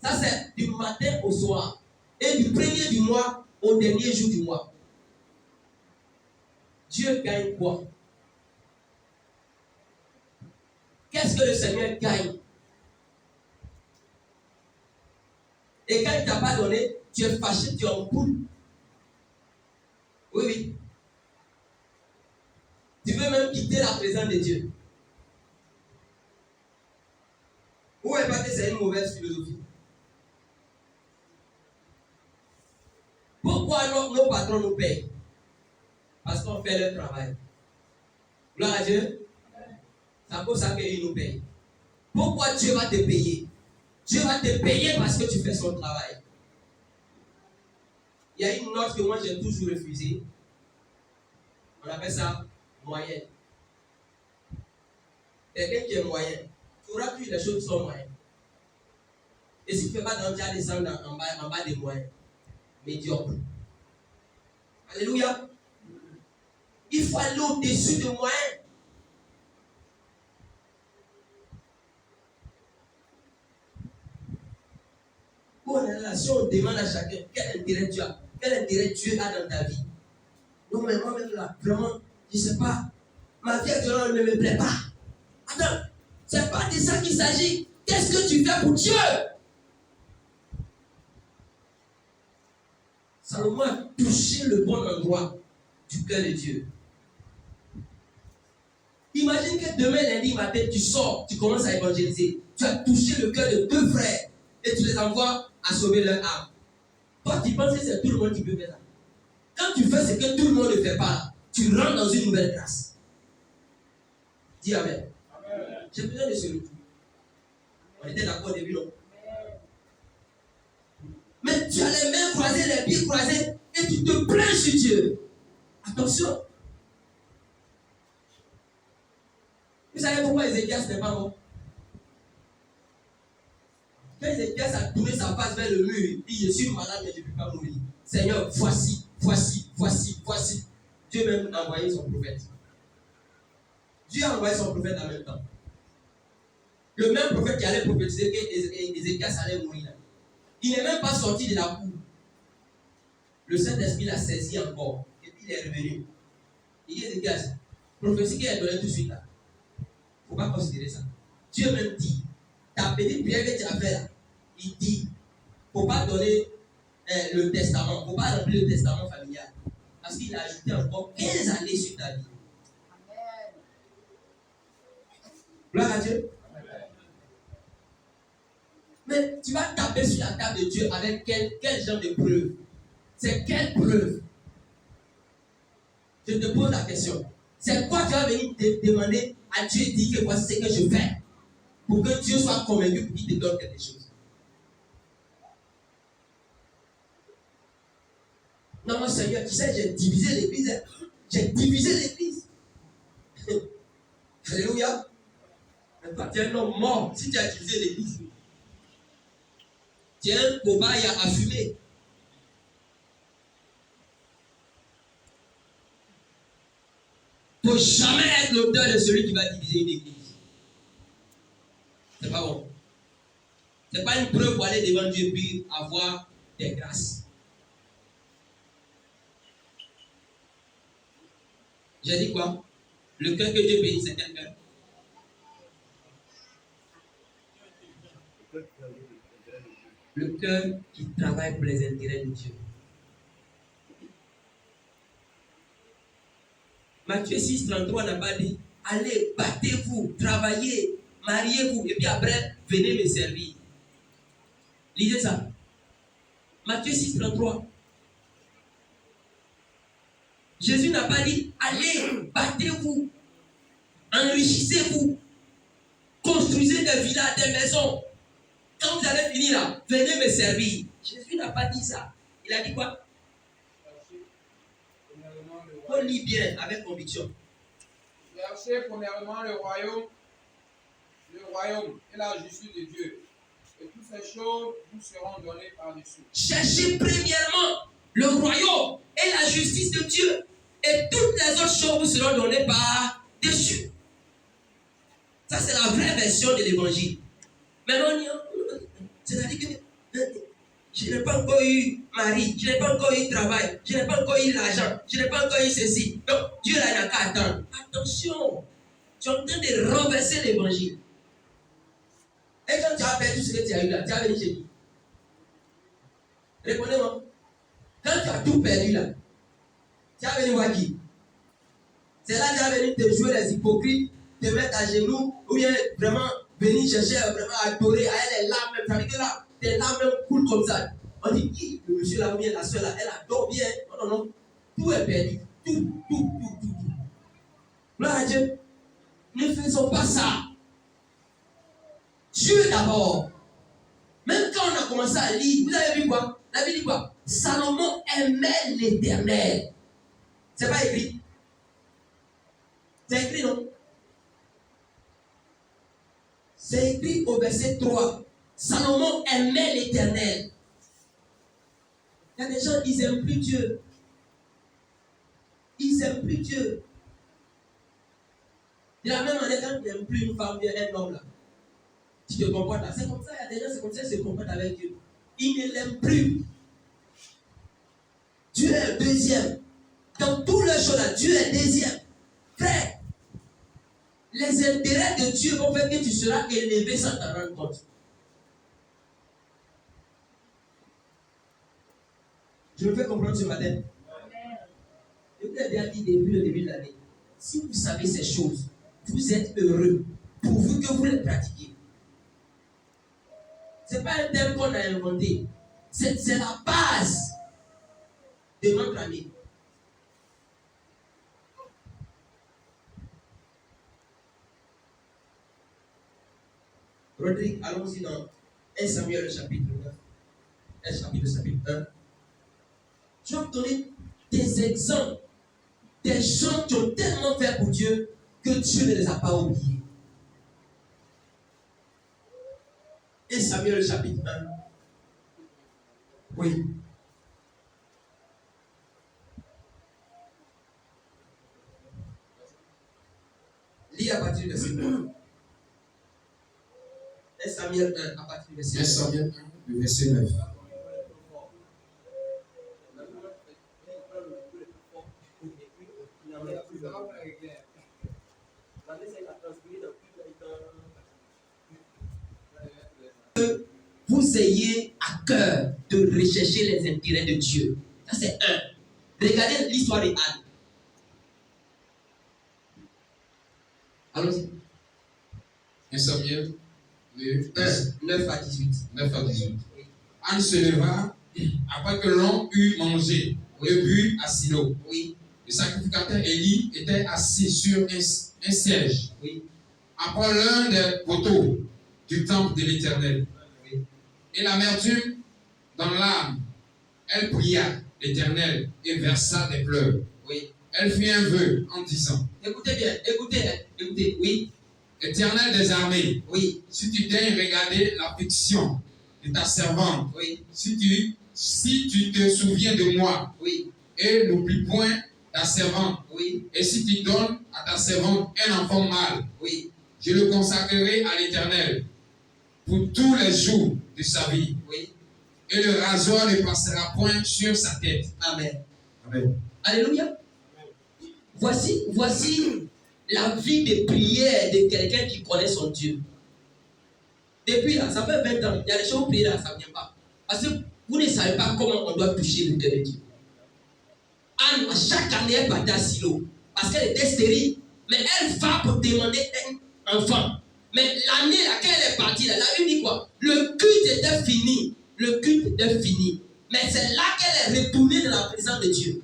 Ça c'est du matin au soir. Et du premier du mois au dernier jour du mois. Dieu gagne quoi? Qu'est-ce que le Seigneur gagne? Et quand il ne t'a pas donné, tu es fâché, tu es en boule. Oui. Tu veux même quitter la présence de Dieu. Ou est-ce que c'est une mauvaise philosophie? Pourquoi nos patrons nous payent? Parce qu'on fait leur travail. Gloire à Dieu. C'est pour ça qu'ils nous payent. Pourquoi Dieu va te payer? Dieu va te payer parce que tu fais son travail. Il y a une note que moi j'ai toujours refusée. On appelle ça moyenne. Quelqu'un qui est moyen, tu auras plus les choses qui sont moyennes. Et si tu ne fais pas dans tu vas descendre en bas des moyens. Médiocre. Alléluia. Il faut aller au-dessus de moyens. Bon, si on demande à chacun quel intérêt tu as, quel intérêt Dieu a dans ta vie. Non, mais moi-même là, vraiment, je ne sais pas. Ma vie actuelle ne me plaît pas. Attends, ce n'est pas de ça qu'il s'agit. Qu'est-ce que tu fais pour Dieu? Salomon a touché le bon endroit du cœur de Dieu. Imagine que demain lundi matin, tu sors, tu commences à évangéliser. Tu as touché le cœur de 2 frères et tu les envoies à sauver leur âme. Toi, tu penses que c'est tout le monde qui peut faire ça. Quand tu fais ce que tout le monde ne fait pas, tu rentres dans une nouvelle grâce. Dis Amen. Amen. J'ai besoin de ce retour. On était d'accord au début, non? Mais tu as les mains croisées, les pieds croisés, et tu te plains sur Dieu. Attention. Vous savez pourquoi Ézéchias n'est pas mort? Quand Ézéchias a tourné sa face vers le mur, il dit: je suis malade, mais je ne peux pas mourir. Seigneur, voici. Dieu même a envoyé son prophète. Dieu a envoyé son prophète en même temps. Le même prophète qui allait prophétiser qu'Ézéchias allait mourir. Il n'est même pas sorti de la cour. Le Saint-Esprit l'a saisi encore. Et puis il est revenu. Il dit: Ézéchias, prophétie qu'il a donnée tout de suite là. Il ne faut pas considérer ça. Dieu même dit: ta petite prière que tu as fait là, il dit: il ne faut pas donner le testament, il ne faut pas remplir le testament familial. Parce qu'il a ajouté encore 15 années sur ta vie. Amen. Gloire à Dieu. Amen. Mais tu vas taper sur la table de Dieu avec quel genre de preuve? C'est quelle preuve? Je te pose la question. C'est quoi tu vas venir te demander à Dieu et dire que voici ce que je fais pour que Dieu soit convaincu pour qu'il te donne quelque chose? Non, mon Seigneur, tu sais, j'ai divisé l'église. J'ai divisé l'église. Alléluia. Mais toi, tu es un homme mort si tu as divisé l'église. Tu es un cobaye à fumer. Il ne faut jamais être l'auteur de celui qui va diviser une église. C'est pas bon. Ce n'est pas une preuve pour aller devant Dieu puis avoir des grâces. J'ai dit quoi? Le cœur que Dieu bénit, c'est quel cœur? Le cœur qui travaille pour les intérêts de Dieu. Matthieu 6, 33 n'a pas dit: allez, battez-vous, travaillez, mariez-vous, et puis après, venez me servir. Lisez ça. Matthieu 6, 33. Jésus n'a pas dit: allez, battez-vous, enrichissez-vous, construisez des villas, des maisons. Quand vous allez finir là, venez me servir. Jésus n'a pas dit ça. Il a dit quoi? On lit bien avec conviction. Cherchez premièrement le royaume et la justice de Dieu. Et toutes ces choses vous seront données par-dessus. Cherchez premièrement le royaume et la justice de Dieu. Et toutes les autres choses vous seront données par-dessus. Ça, c'est la vraie version de l'évangile. Maintenant, c'est-à-dire que je n'ai pas encore eu mari, je n'ai pas encore eu travail, je n'ai pas encore eu l'argent, je n'ai pas encore eu ceci. Donc, Dieu là, il n'a qu'à attendre. Attention, tu es en train de renverser l'évangile. Et quand tu as perdu ce que tu as eu là, tu as venu chez qui? Répondez-moi. Quand tu as tout perdu là, tu as venu voir qui? C'est là que tu as venu te jouer les hypocrites, te mettre à genoux, ou bien vraiment venir chercher, vraiment adorer, à elle les larmes, ça veut dire que là, tes larmes coulent comme ça. On dit: qui? Le monsieur là, ou bien la soeur là, elle adore bien. Non, non, non. Tout est perdu. Tout. Gloire à Dieu. Ne faisons pas ça. Dieu d'abord. Même quand on a commencé à lire, vous avez vu quoi? La Bible dit quoi? Salomon aimait l'Éternel. C'est pas écrit. C'est écrit, non? C'est écrit au verset 3. Salomon aimait l'Éternel. Il y a des gens, ils n'aiment plus Dieu. Ils n'aiment plus Dieu. De la même manière, quand tu n'aimes plus une femme, un homme là, tu te comportes là. C'est comme ça, il y a des gens, c'est comme ça qu'ils se comportent avec Dieu. Ils ne l'aiment plus. Dieu est deuxième. Dans tous les choses là, Dieu est deuxième. Frère, les intérêts de Dieu vont faire que tu seras élevé sans t'en rendre compte. Je me fais comprendre ce matin. Je vous l'ai bien dit depuis le début de l'année. Si vous savez ces choses, vous êtes heureux pourvu que vous les pratiquiez. Ce n'est pas un thème qu'on a inventé. C'est la base de notre année. Rodrigue, allons-y dans 1 Samuel le chapitre 9. 1 Samuel le chapitre 1. Je vais vous donner des exemples des gens qui ont tellement fait pour Dieu que Dieu ne les a pas oubliés. 1 Samuel le chapitre 1. Oui. Lis à partir du verset 9. 1 Samuel 1 à partir du verset 9. 1 Samuel 1, le verset 9. Que vous ayez à cœur de rechercher les intérêts de Dieu. Ça c'est un. Regardez l'histoire de Anne. Allons-y. 1 Samuel 9 à 18. 9 à 18. Anne se leva après que l'on eut mangé et bu à Silo. Oui. Le sacrificateur Élie était assis sur un siège. Oui. Après l'un des poteaux du temple de l'Éternel. Oui. Et l'amertume dans l'âme, elle pria l'Éternel et versa des pleurs. Oui. Elle fit un vœu en disant: Écoutez bien, écoutez. Oui. Éternel des armées, Oui. si tu daignes regarder l'affliction de ta servante, Oui. si tu te souviens de moi, Oui. et n'oublie point ta servante, Oui. et si tu donnes à ta servante un enfant mâle, Oui. je le consacrerai à l'Éternel pour tous les jours de sa vie. Oui. Et le rasoir ne passera point sur sa tête. Amen. Amen. Alléluia. Voici la vie de prière de quelqu'un qui connaît son Dieu. Depuis là, ça fait 20 ans, il y a des choses prier là, ça ne vient pas. Parce que vous ne savez pas comment on doit toucher le cœur de Dieu. Anne, à chaque année, elle partait à Silo. Parce qu'elle était stérile. Mais elle va pour demander un enfant. Mais l'année laquelle elle est partie, là, la Bible dit quoi? Le culte était fini. Le culte était fini. Mais c'est là qu'elle est retournée dans la présence de Dieu.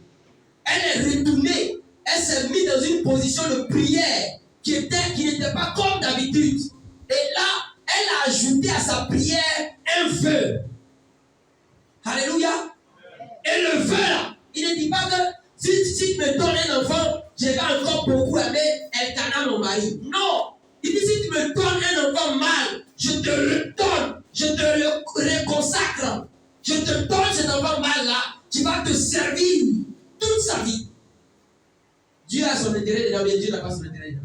Elle est retournée. Elle s'est mise dans une position de prière qui n'était pas comme d'habitude. Et là, elle a ajouté à sa prière un vœu. Alléluia. Et le vœu là, il ne dit pas que si tu me donnes un enfant, je vais encore beaucoup aimer Elkanah mon mari. Non. Il dit si tu me donnes un enfant mâle, je te le donne. Je te le reconsacre. Je te donne cet enfant mâle là qui va te servir toute sa vie. Dieu a son intérêt dedans, mais Dieu n'a pas son intérêt dedans.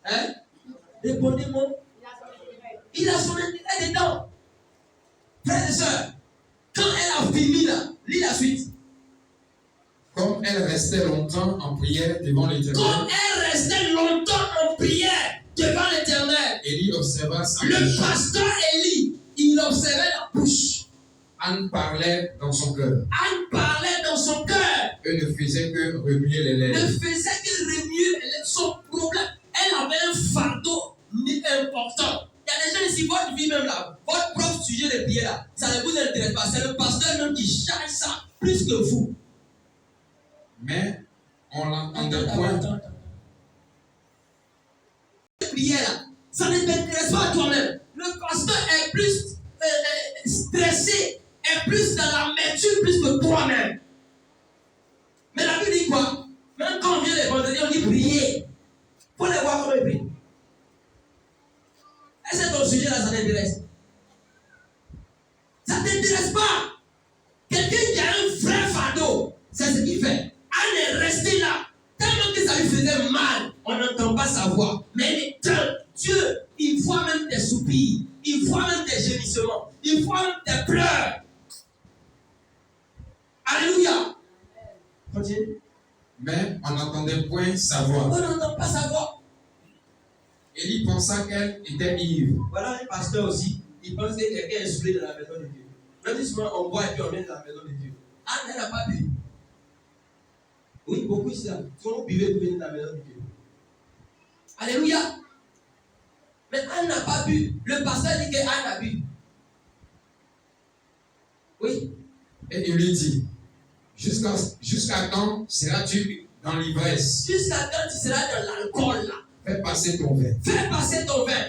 Hein? Répondez-moi. Il a son intérêt dedans. Frères et sœurs, quand elle a fini là, lis la suite. Comme elle restait longtemps en prière devant l'Éternel. Comme elle restait longtemps en prière devant l'Éternel. Élie observa sa Le bouche. pasteur Élie, il observait la bouche. Anne parlait dans son cœur. Anne parlait dans son cœur. Et ne faisait que remuer les Ne lèvres. faisait que remuer son problème. Elle avait un fardeau important. Il y a des gens ici, votre vie même là, votre propre sujet de prière là, ça ne vous intéresse pas. C'est le pasteur même qui charge ça plus que vous. Mais on l'entendait point. Prière là, ça ne t'intéresse pas à toi-même. Le pasteur est plus stressé, est plus dans la sa voix. Mais Dieu, il voit même tes soupirs. Il voit même tes gémissements. Il voit même tes pleurs. Alléluia. Continue. Mais on n'entendait point sa voix. On n'entend pas sa voix. Élie pensa qu'elle était ivre. Voilà un pasteur aussi. Il pense que quelqu'un est saoulé dans la maison de Dieu. Même si souvent on boit et puis on vient dans la maison de Dieu. Anne, elle n'a pas bu. Oui, beaucoup ici là. Si on buvait, vous venez dans la maison de Dieu. Alléluia. Mais Anne n'a pas bu. Le pasteur dit que Anne a bu. Oui. Et il lui dit, jusqu'à quand seras-tu dans l'ivresse? Jusqu'à quand tu seras dans l'alcool là? Fais passer ton vin. Fais passer ton vin.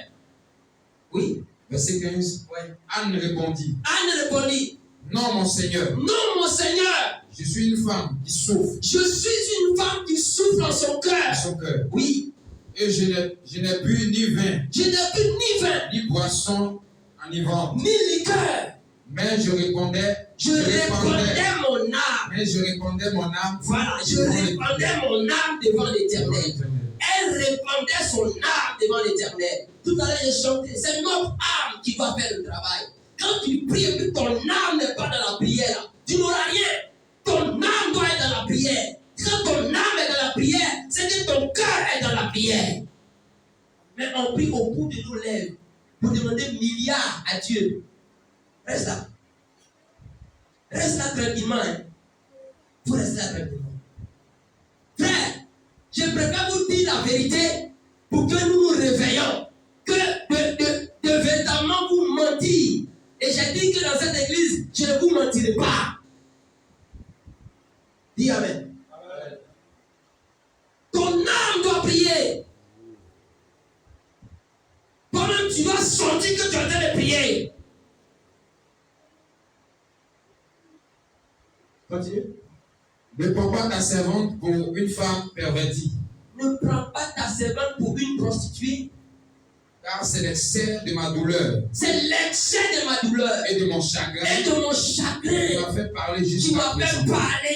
Oui. Verset 15. Ouais. Anne répondit, non mon Seigneur. non mon Seigneur. Je suis une femme qui souffre. Je suis une femme qui souffre dans son cœur. Oui. Et je n'ai bu ni vin. Je n'ai bu ni vin. Ni boisson enivrante. Ni liqueur. Mais je répandais mon âme. Voilà, je répandais mon âme devant l'Éternel. Elle répandait son âme devant l'Éternel. Tout à l'heure, j'ai chanté. C'est notre âme qui va faire le travail. Quand tu pries et que ton âme n'est pas dans la prière, tu n'auras rien. Ton âme doit être dans la prière. Quand ton âme est dans la prière, c'est que ton cœur est dans la prière. Mais on prie au bout de nos lèvres pour demander milliards à Dieu. Reste là. Reste là tranquillement. Hein. Faut rester là tranquillement. Frère, je préfère vous dire la vérité pour que nous nous réveillons. Que de véritablement vous mentir. Et j'ai dit que dans cette église, je ne vous mentirai pas. Dis Amen. Amen. Ton âme doit prier. Toi-même, tu dois sentir que tu es en train de prier. Continue. Ne prends pas ta servante pour une femme pervertie. Ne prends pas ta servante pour une prostituée. Car c'est l'excès de ma douleur. C'est l'excès de ma douleur. Et de mon chagrin. Tu m'as fait parler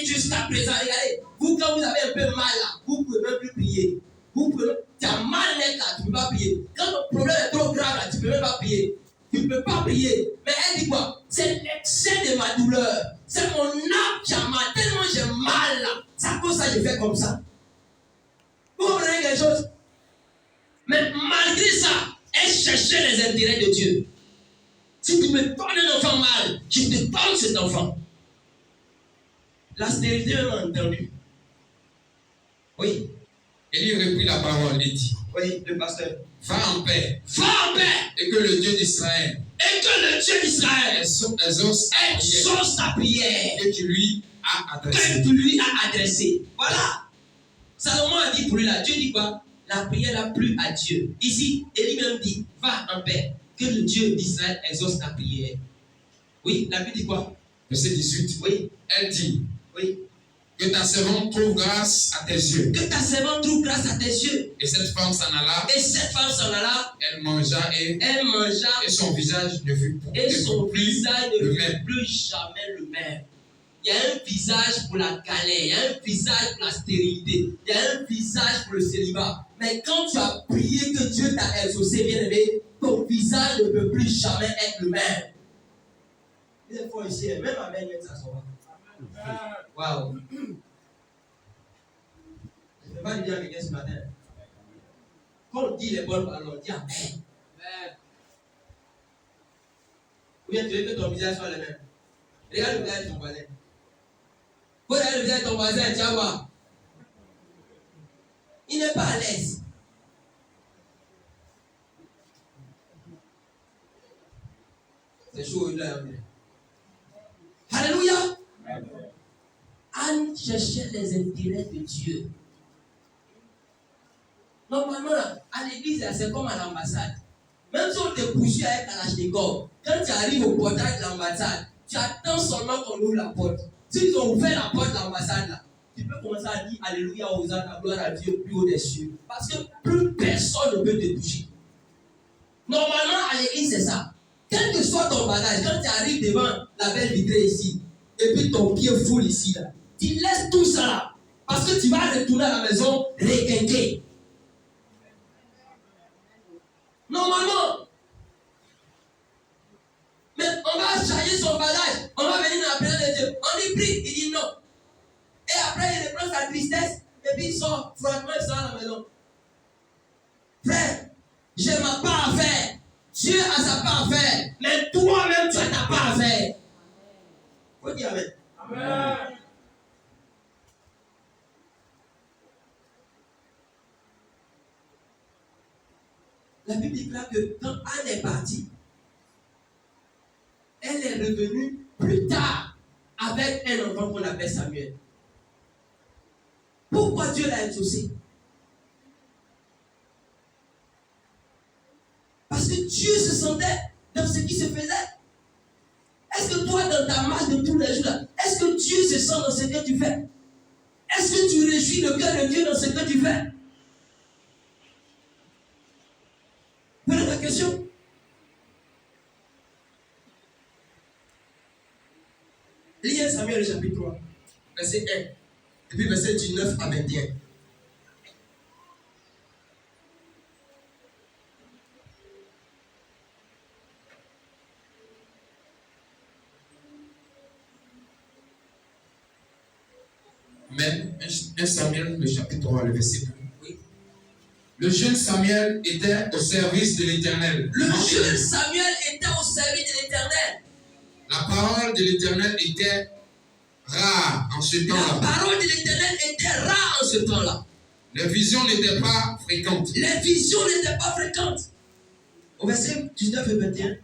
jusqu'à présent. Regardez, vous quand vous avez un peu mal là, vous ne pouvez même plus prier. Tu as mal net là, tu ne peux pas prier. Quand le problème est trop grave là, tu ne peux même pas prier. Tu ne peux pas prier. Mais elle dit quoi? C'est l'excès de ma douleur. C'est mon âme qui a mal. Tellement j'ai mal là. C'est à cause de ça que je fais comme ça. Vous comprenez quelque chose? Mais malgré ça, elle cherchait les intérêts de Dieu. Si tu me donnes un enfant mal, je te donne cet enfant. La stérilité même entendu. Oui. Élie reprit la parole et dit, oui, le pasteur. Va en paix. Va en paix. Et que le Dieu d'Israël exauce ta prière. Que tu lui as adressé. Voilà. Salomon a dit pour lui là, Dieu dit quoi? La prière n'a plus à Dieu. Ici, Élie même dit, va en paix. Que le Dieu d'Israël exauce ta prière. Oui, la Bible dit quoi? Verset 18. Oui. Elle dit, oui. Que ta servante trouve grâce à tes yeux. Que ta servante trouve grâce à tes yeux. Et cette femme s'en alla. Elle mangea et son visage ne fut plus jamais le même. Il y a un visage pour la galère, il y a un visage pour la stérilité, il y a un visage pour le célibat. Mais quand tu as prié que Dieu t'a exaucé, bien aimé, ton visage ne peut plus jamais être le même. Des fois ici, même Amen, même ça s'en va. Waouh! Je ne vais pas lui dire à quelqu'un ce matin. Quand on dit les bonnes paroles, on dit Amen. Ou bien tu veux que ton visage soit le même. Regarde le visage de ton voisin. Faut regarder le visage de ton voisin, tu vas voir. Il n'est pas à l'aise. C'est chaud, là. Alléluia. Anne cherchait les intérêts de Dieu. Normalement, à l'église, c'est comme à l'ambassade. Même si on te poursuit avec Kalachnikov, quand tu arrives au portail de l'ambassade, tu attends seulement qu'on ouvre la porte. S'ils ont ouvert la porte de l'ambassade, là, tu peux commencer à dire Alléluia, Hosanna, gloire à Dieu, plus haut des cieux. Parce que plus personne ne peut te toucher. Normalement, à l'église, c'est ça. Quel que soit ton bagage, quand tu arrives devant la belle vitrée ici, et puis ton pied foule ici, là, tu laisses tout ça là. Parce que tu vas retourner à la maison requinqué. Normalement. Mais on va changer son bagage. On va venir dans la présence de Dieu. On y prie. Il dit non. Et après, il reprend sa tristesse. Et puis il sort. Franchement, il sort à la maison. Frère, j'ai ma part à faire. Dieu a sa part à faire. Mais toi-même, tu as ta part à faire. Faut dire amen. Amen. La Bible déclare que quand Anne est partie, elle est revenue plus tard avec un enfant qu'on appelle Samuel. Pourquoi Dieu l'a exaucé? Parce que Dieu se sentait dans ce qui se faisait. Est-ce que toi, dans ta marche de tous les jours, est-ce que Dieu se sent dans ce que tu fais? Est-ce que tu réjouis le cœur de Dieu dans ce que tu fais? Voilà la question. Lisez Samuel chapitre 3, verset 1, et puis verset 19 à 21. Même 1 Samuel, le chapitre 3, le verset 2. Oui. Le jeune Samuel était au service de l'Éternel. Le jeune Samuel était au service de l'Éternel. La parole de l'Éternel était rare en ce temps-là. La parole de l'Éternel était rare en ce temps-là. Les visions n'étaient pas fréquentes. Les visions n'étaient pas fréquentes. Au verset 19 et 21.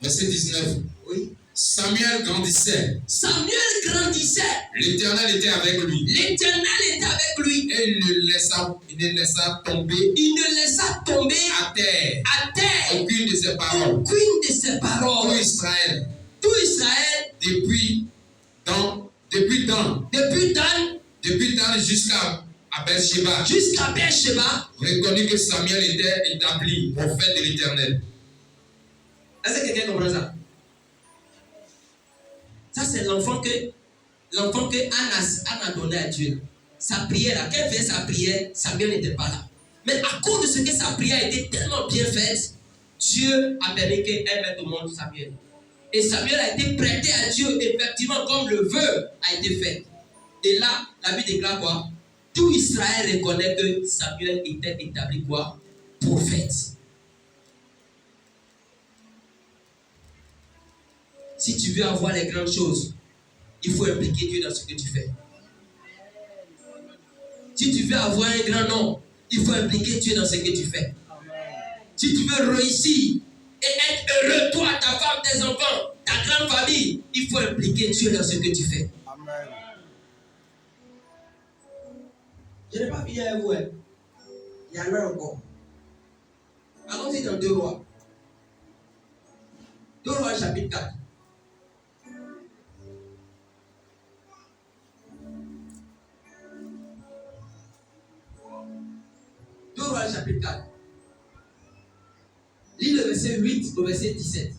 Verset 19. Oui. Samuel grandissait. Samuel grandissait. L'Éternel était avec lui. L'Éternel était avec lui. Et il ne laissa tomber Il ne laissa tomber à terre aucune de ses paroles. Aucune de ses paroles. Tout Israël, depuis Dan jusqu'à Beersheba, reconnut que Samuel était établi prophète de l'Éternel. Est-ce que quelqu'un comprend ça? Ça, c'est l'enfant que Anne a donné à Dieu. Sa prière, là, quand elle faisait sa prière, Samuel n'était pas là. Mais à cause de ce que sa prière était tellement bien faite, Dieu a permis qu'elle mette au monde Samuel. Et Samuel a été prêté à Dieu, effectivement, comme le vœu a été fait. Et là, la Bible déclare quoi? Tout Israël reconnaît que Samuel était établi quoi? Prophète. Si tu veux avoir les grandes choses, il faut impliquer Dieu dans ce que tu fais. Si tu veux avoir un grand nom, il faut impliquer Dieu dans ce que tu fais. Si tu veux réussir et être heureux, toi, ta femme, tes enfants, ta grande famille, il faut impliquer Dieu dans ce que tu fais. Amen. Je n'ai pas fini avec vous. Il y en a encore. Allons-y dans 2 Rois. 2 Rois chapitre 4. Chapitre 4. Lis le verset 8 au verset 17.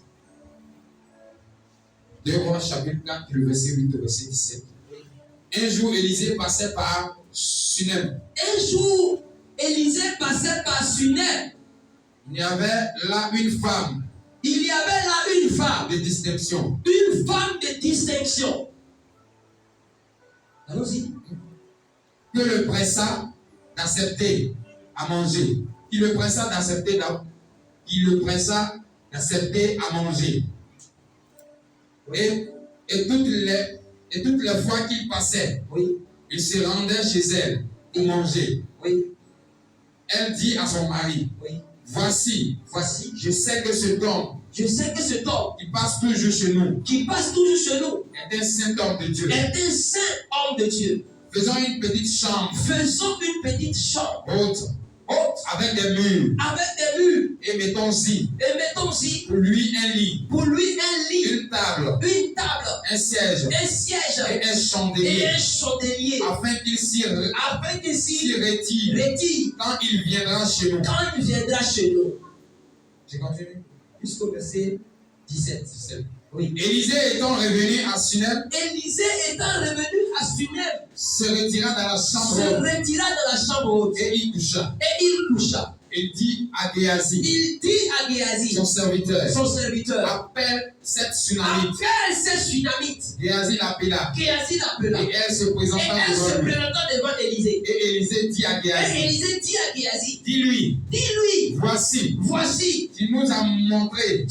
2 Rois chapitre 4, le verset 8 au verset 17. Un jour, Élisée passait par Sunem. Un jour, Élisée passait par Sunem. Il y avait là une femme. Il y avait là une femme de distinction. Une femme de distinction. Allons-y. Que le pressa d'accepter à manger. Il le pressa d'accepter à manger. Et toutes les fois qu'il passait, oui, il se rendait chez elle pour manger. Oui. Elle dit à son mari, oui, voici, je sais que cet homme qui passe toujours chez nous, est un saint homme de Dieu. Faisons une petite chambre. Haute. Avec des murs. Et mettons-y. Pour lui un lit. Une table. Un siège. Et un chandelier. Afin qu'il s'y retire. Quand il viendra chez nous. Je continue. Jusqu'au verset 17. Oui. Élisée étant revenu à Sunem. se retira dans la chambre se haute retira dans la chambre haute et il coucha. et il coucha. Il dit à Géasi, son serviteur, appelle cette Sunamite. Géasi l'appela. Et elle se présenta devant Élisée. Et Élisée dit à Géasi, dis-lui, voici, tu nous as montré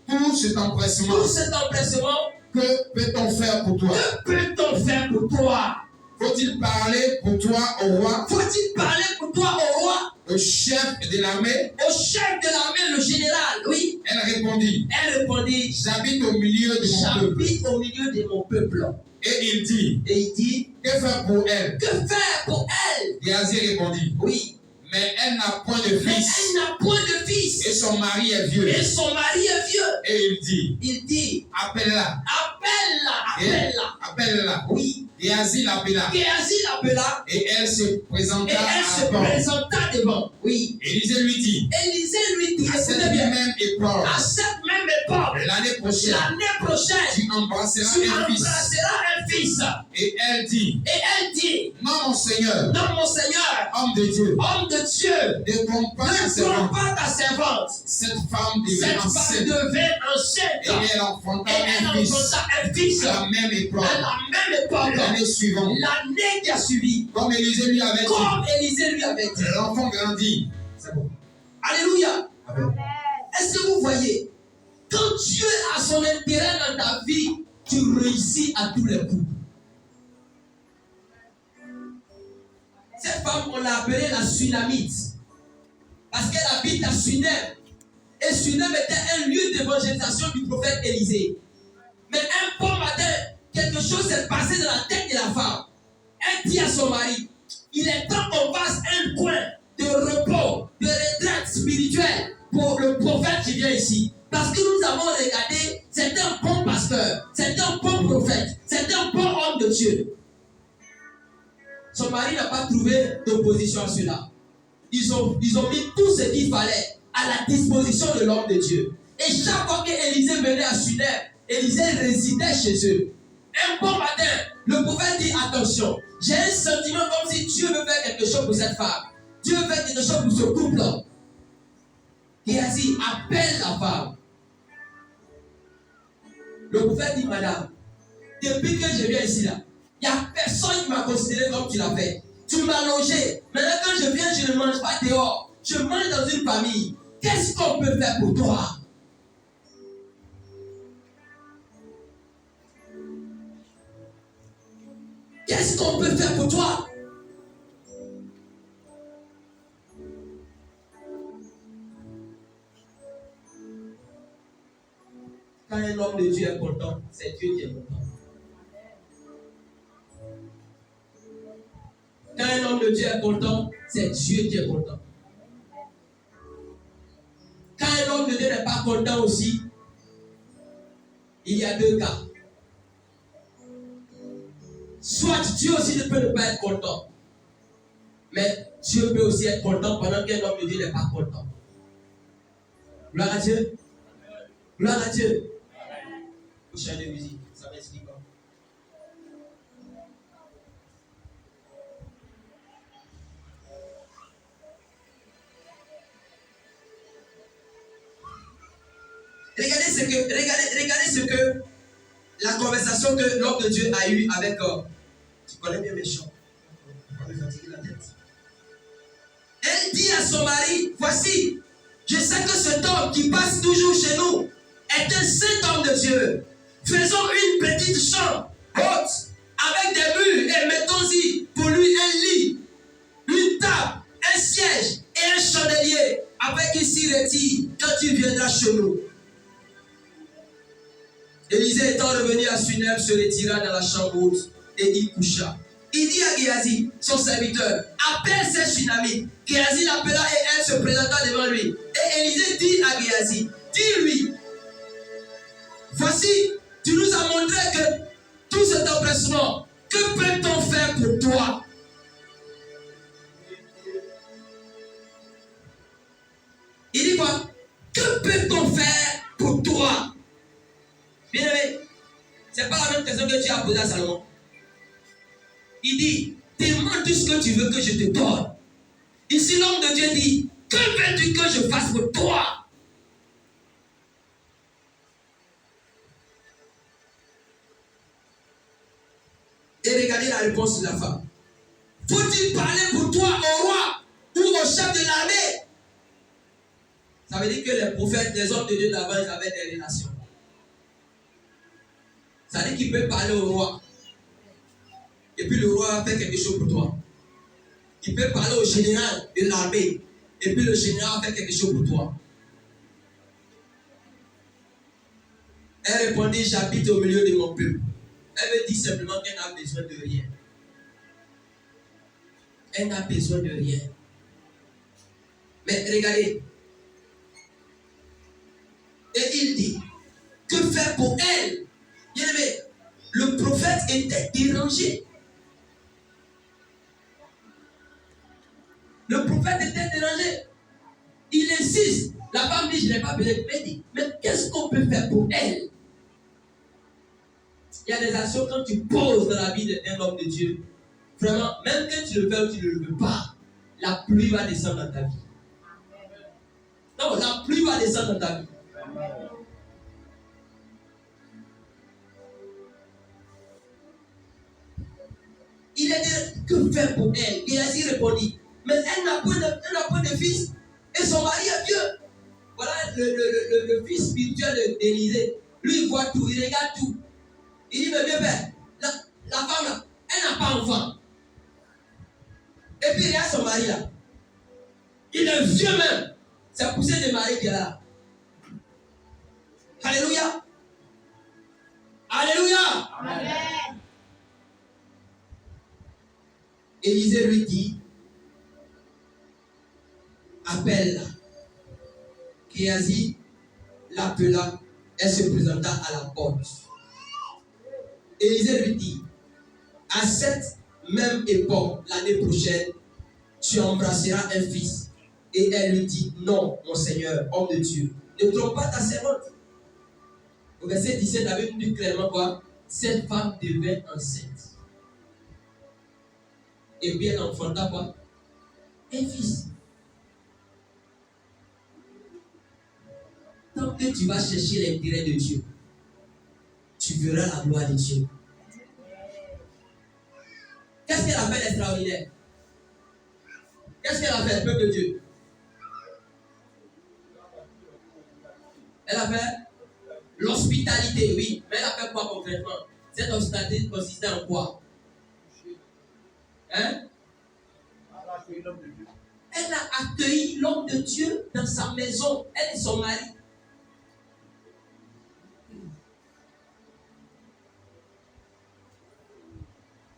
tout cet empressement. Que peut-on faire pour toi? Faut-il parler pour toi au roi? Au chef de l'armée? Le général, oui. Elle répondit, j'habite au milieu de mon peuple. Et il dit, que faire pour elle? Géasi répondit, oui. mais elle n'a point de fils. Et son mari est vieux. Et il dit, appelle-la. Oui. Géasi l'appela. Et elle se présenta devant. Oui. Élisée lui dit, à cette même époque, l'année prochaine, tu embrasseras un fils. Et elle dit, non mon Seigneur, homme de Dieu, ne trompe pas ta servante. Cette femme devait enceinte. Et elle enfanta un fils à la même époque. L'année suivante. L'année qui a suivi. Comme Élisée lui avait dit. L'enfant grandit. C'est bon. Alléluia. Amen. Est-ce que vous voyez, quand Dieu a son intérêt dans ta vie, tu réussis à tous les coups. Cette femme, on l'a appelée la Sunamite. Parce qu'elle habite à Sunem. Et Sunem était un lieu d'évangélisation du prophète Élisée. Mais un bon matin, quelque chose s'est passé dans la tête de la femme. Elle dit à son mari, il est temps qu'on fasse un coin de repos, de retraite spirituelle pour le prophète qui vient ici. Parce que nous avons regardé, c'est un bon pasteur, c'est un bon prophète, c'est un bon homme de Dieu. Son mari n'a pas trouvé d'opposition à cela. Ils ont mis tout ce qu'il fallait à la disposition de l'homme de Dieu. Et chaque fois qu'Élisée venait à Sunem, Élisée résidait chez eux. Un bon matin, le prophète dit, attention, j'ai un sentiment comme si Dieu veut faire quelque chose pour cette femme. Dieu veut faire quelque chose pour ce couple. Il a dit, appelle la femme. Le prophète dit, madame, depuis que je viens ici, là, il n'y a personne qui m'a considéré comme tu l'as fait. Tu m'as logé. Maintenant, quand je viens, je ne mange pas dehors. Je mange dans une famille. Qu'est-ce qu'on peut faire pour toi? Qu'est-ce qu'on peut faire pour toi? Quand un homme de Dieu est content, c'est Dieu qui est content. Quand un homme de Dieu est content, c'est Dieu qui est content. Quand un homme de Dieu n'est pas content aussi, il y a deux cas. Soit Dieu aussi ne peut ne pas être content. Mais Dieu peut aussi être content pendant qu'un homme de Dieu n'est pas content. Gloire à Dieu. Gloire à Dieu. Au chant de musique, ça m'explique pas. Regardez ce que la conversation que l'homme de Dieu a eue avec tu connais bien mes chants. On va me fatiguer la tête. Elle dit à son mari, voici, je sais que cet homme qui passe toujours chez nous est un saint homme de Dieu. Faisons une petite chambre haute avec des murs et mettons-y pour lui un lit, une table, un siège et un chandelier afin qu'il s'y retire quand tu viendras chez nous. Élisée étant revenu à Sunem se retira dans la chambre haute et il coucha. Il dit à Géasi, son serviteur, appelle cette Sunamite. Géasi l'appela et elle se présenta devant lui. Et Élisée dit à Géasi, dis-lui, voici, tu nous as montré que tout cet empressement, que peut-on faire pour toi? Il dit quoi? Que peut-on faire pour toi? Bien aimé, ce n'est pas la même question que tu as posée à Salomon. Il dit, demande tout ce que tu veux que je te donne. Ici, l'homme de Dieu dit, que veux-tu que je fasse pour toi? Et regardez la réponse de la femme. Faut-il parler pour toi au roi ou au chef de l'armée? Ça veut dire que les prophètes, les hommes de Dieu d'avant, ils avaient des relations. Ça veut dire qu'il peut parler au roi. Et puis le roi va faire quelque chose pour toi. Il peut parler au général de l'armée. Et puis le général va faire quelque chose pour toi. Elle répondit, j'habite au milieu de mon peuple. Elle me dit simplement qu'elle n'a besoin de rien. Elle n'a besoin de rien. Mais regardez. Et il dit, que faire pour elle? Bien aimé, le prophète était dérangé. Le prophète était dérangé. Il insiste. La femme dit, je n'ai pas besoin. Mais qu'est-ce qu'on peut faire pour elle? Il y a des actions quand tu poses dans la vie d'un homme de Dieu. Vraiment, même quand tu le fais ou tu ne le veux pas, la pluie va descendre dans ta vie. Non, la pluie va descendre dans ta vie. Il a dit, que faire pour elle? Et ainsi répondit, mais elle n'a pas de fils et son mari est vieux. Voilà le fils spirituel d'Élisée. Lui, il voit tout, il regarde tout. Il dit, mais bien père, la femme là, elle n'a pas d'enfant. Et puis il y a son mari là. Il est vieux même. C'est poussé de mari qui est là. Alléluia. Alléluia. Amen. Élisée lui dit, appelle-la. Géasi l'appela, elle se présenta à la porte. Élisée lui dit, à cette même époque, l'année prochaine, tu embrasseras un fils. Et elle lui dit, non, mon Seigneur, homme de Dieu, ne trompe pas ta servante. Au verset 17, la Bible dit clairement quoi? Cette femme devint enceinte. Et puis elle enfanta quoi? Un fils. Tant que tu vas chercher l'intérêt de Dieu, tu verras la gloire de Dieu. Qu'est-ce qu'elle a fait d'extraordinaire? Qu'est-ce qu'elle a fait, peuple de Dieu? Elle a fait l'hospitalité, oui. Mais elle a fait quoi concrètement? Cette hospitalité consistait en quoi? Hein? Elle a accueilli l'homme de Dieu dans sa maison. Elle et son mari.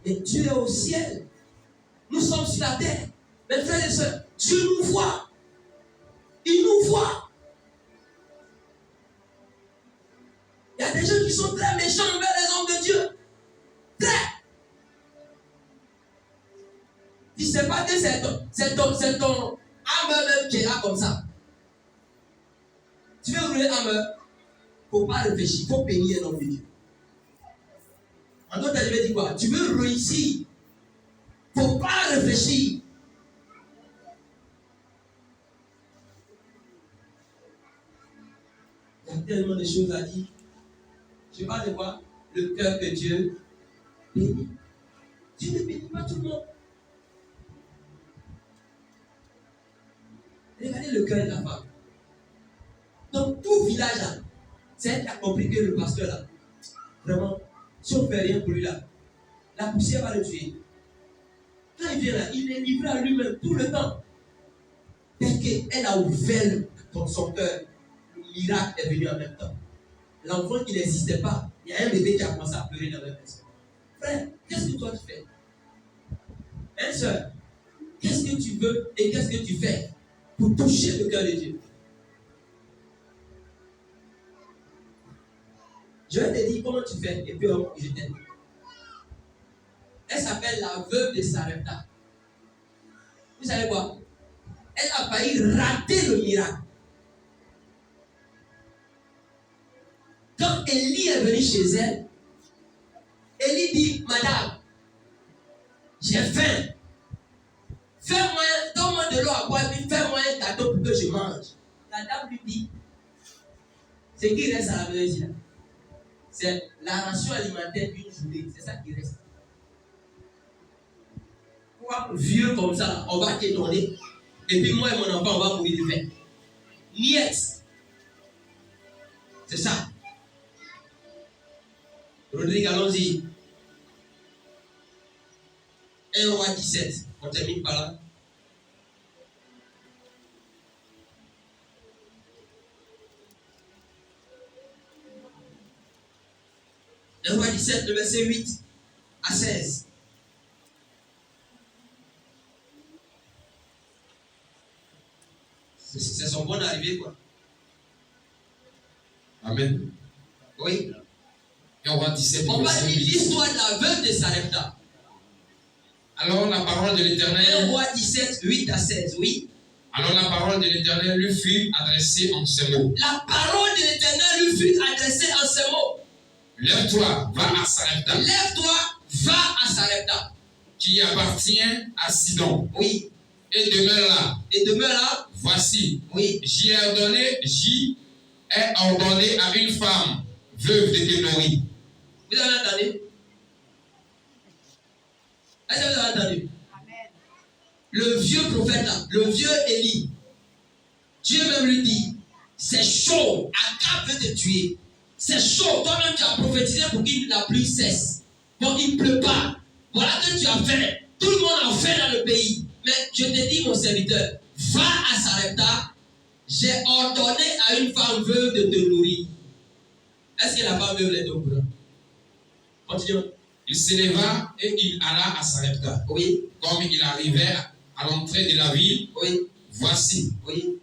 Mais Dieu est au ciel. Nous sommes sur la terre. Mes frères et sœurs, Dieu nous voit. Il nous voit. Il y a des gens qui sont très méchants envers les hommes de Dieu. Très. Tu ne sais pas que c'est ton âme même qui est là comme ça. Tu veux rouler âme, il ne faut pas réfléchir, il faut bénir un homme de Dieu. En d'autres termes, je vais dire quoi? Tu veux réussir, il ne faut pas réfléchir. Il y a tellement de choses à dire. Je parle de quoi? Le cœur que Dieu bénit. Dieu ne bénit pas tout le monde. Regardez le cœur de la femme. Dans tout village là, c'est elle qui a compris que le pasteur là, vraiment, si on ne fait rien pour lui là, la poussière va le tuer. Quand il vient là, il est livré à lui-même tout le temps. Parce qu'elle a ouvert son cœur. Le miracle est venu en même temps. L'enfant qui n'existait pas, il y a un bébé qui a commencé à pleurer dans la maison. Frère, qu'est-ce que toi tu fais? Hein, soeur? Qu'est-ce que tu veux et qu'est-ce que tu fais pour toucher le cœur de Dieu? Je vais te dire comment tu fais et puis je t'aide. Elle s'appelle la veuve de Sarepta. Vous savez quoi? Elle a failli rater le miracle. Quand Élie est venu chez elle, Élie dit, Madame, j'ai faim. Fais-moi, donne-moi de l'eau à boire, puis fais-moi un gâteau pour que je mange. La dame lui dit, ce qui reste à la maison ici, c'est la ration alimentaire d'une journée. C'est ça qui reste. Quoi, vieux comme ça, on va te donner. Et puis moi et mon enfant, on va mourir de faim. Niet. C'est ça. Rodrigue, allons-y. 1 roi 17. On termine par là. Un roi 17, le verset 8 à 16. C'est son bon arrivée, quoi. Amen. Oui. 1 roi 17. On va lire l'histoire de la veuve de Sarepta. Alors la parole de l'Éternel. 1 roi 17, 8 à 16, oui. Alors la parole de l'Éternel lui fut adressée en ces mots. La parole de l'Éternel lui fut adressée en ces mots. Lève-toi, va à Sarepta. Lève-toi, va à Sarepta. Qui appartient à Sidon. Oui. Et demeure là. Et demeure là. Voici. Oui. J'y ai ordonné à une femme veuve de te nourrir. Vous avez entendu? Est-ce que vous avez entendu? Amen. Le vieux prophète là, le vieux Élie, Dieu même lui dit, c'est chaud, Akab veut te tuer. C'est chaud, toi-même tu as prophétisé pour que la pluie cesse. Bon, il ne pleut pas. Voilà que tu as faim. Tout le monde a faim dans le pays. Mais je te dis, mon serviteur, va à Sarepta. J'ai ordonné à une femme veuve de te nourrir. Est-ce que la femme veuve est au courant? Continuons. Il s'éleva et il alla à Sarepta. Oui. Comme il arrivait à l'entrée de la ville, oui. Voici. Oui.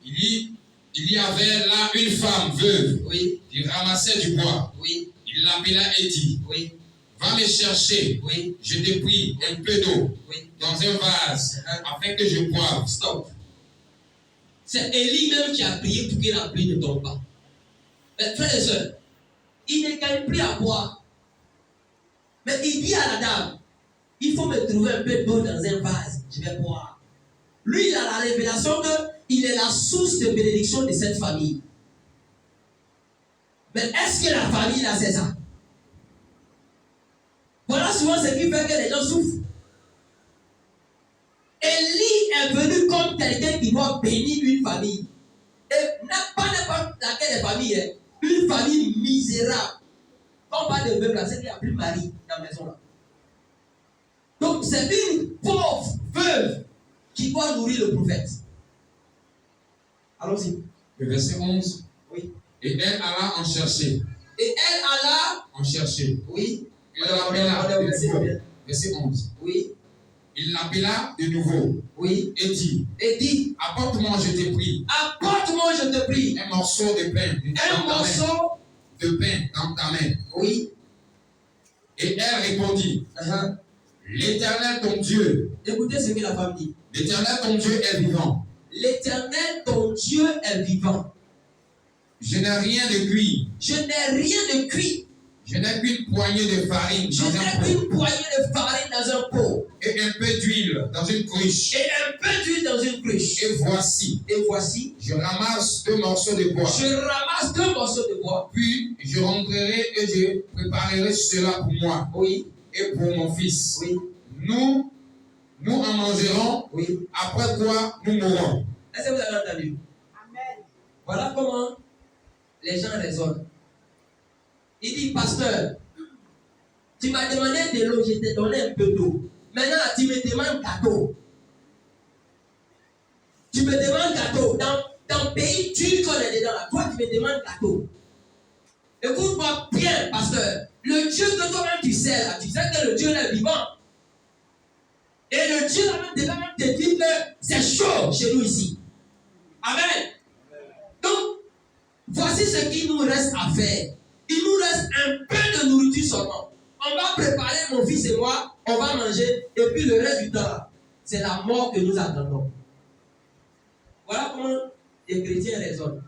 Il y avait là une femme veuve. Oui. qui ramassait du bois. Oui. Il l'appela et dit, oui. Va me chercher, oui. Je te prie, un peu d'eau oui. dans un vase afin que je boive. Stop. C'est Élie même qui a prié pour que la pluie ne tombe pas. Mais frères et sœurs, il ne gagne plus à boire. Mais il dit à la dame, il faut me trouver un peu d'eau dans un vase, je vais boire. Lui, il a la révélation qu'il est la source de bénédiction de cette famille. Mais est-ce que la famille là, c'est ça? Voilà souvent ce qui fait que les gens souffrent. Élie est venu comme quelqu'un qui doit bénir une famille. Et pas n'importe laquelle famille est. Une famille misérable. Quand on parle de veuve là, c'est qu'il n'y a plus de mari dans la maison là. Donc c'est une pauvre veuve qui doit nourrir le prophète. Allons-y. Le verset 11. Oui. Et elle alla en chercher. Et elle alla en chercher. Oui. Il l'appela de nouveau. Verset 11. Oui. Il l'appela de nouveau. Oui. Et dit. Et dit. Apporte-moi, je te prie. Apporte-moi, je te prie. Un morceau de pain. Un morceau de pain dans ta main. Oui. Et elle répondit. L'Éternel ton Dieu. Écoutez ce que la femme dit. L'Éternel ton Dieu est vivant. L'Éternel ton Dieu est vivant. Je n'ai rien de cuit. Je n'ai rien de cuit. Je n'ai qu'une poignée de farine dans un pot. Je n'ai qu'une poignée de farine dans un pot. Et un peu d'huile dans une cruche. Et un peu d'huile dans une cruche. Et voici. Je ramasse 2 morceaux de bois. Je ramasse 2 morceaux de bois. Puis je rentrerai et je préparerai cela pour moi. Oui. Et pour mon fils. Oui. Nous en mangerons. Oui. Après quoi nous mourrons. Est-ce que vous avez entendu? Amen. Voilà comment les gens raisonnent. Il dit, pasteur, tu m'as demandé de l'eau, je t'ai donné un peu d'eau. Maintenant, tu me demandes gâteau. Tu me demandes gâteau. Dans le pays turc qu'on est dedans là, toi, tu me demandes gâteau. Écoute-moi bien, pasteur. Le Dieu que toi-même tu sais là, tu sais que le Dieu est vivant. Et le Dieu là même te dit que c'est chaud chez nous ici. Amen. Donc, voici ce qu'il nous reste à faire. Il nous reste un peu de nourriture seulement. On va préparer mon fils et moi, on va manger, et puis le reste du temps, c'est la mort que nous attendons. Voilà comment les chrétiens raisonnent.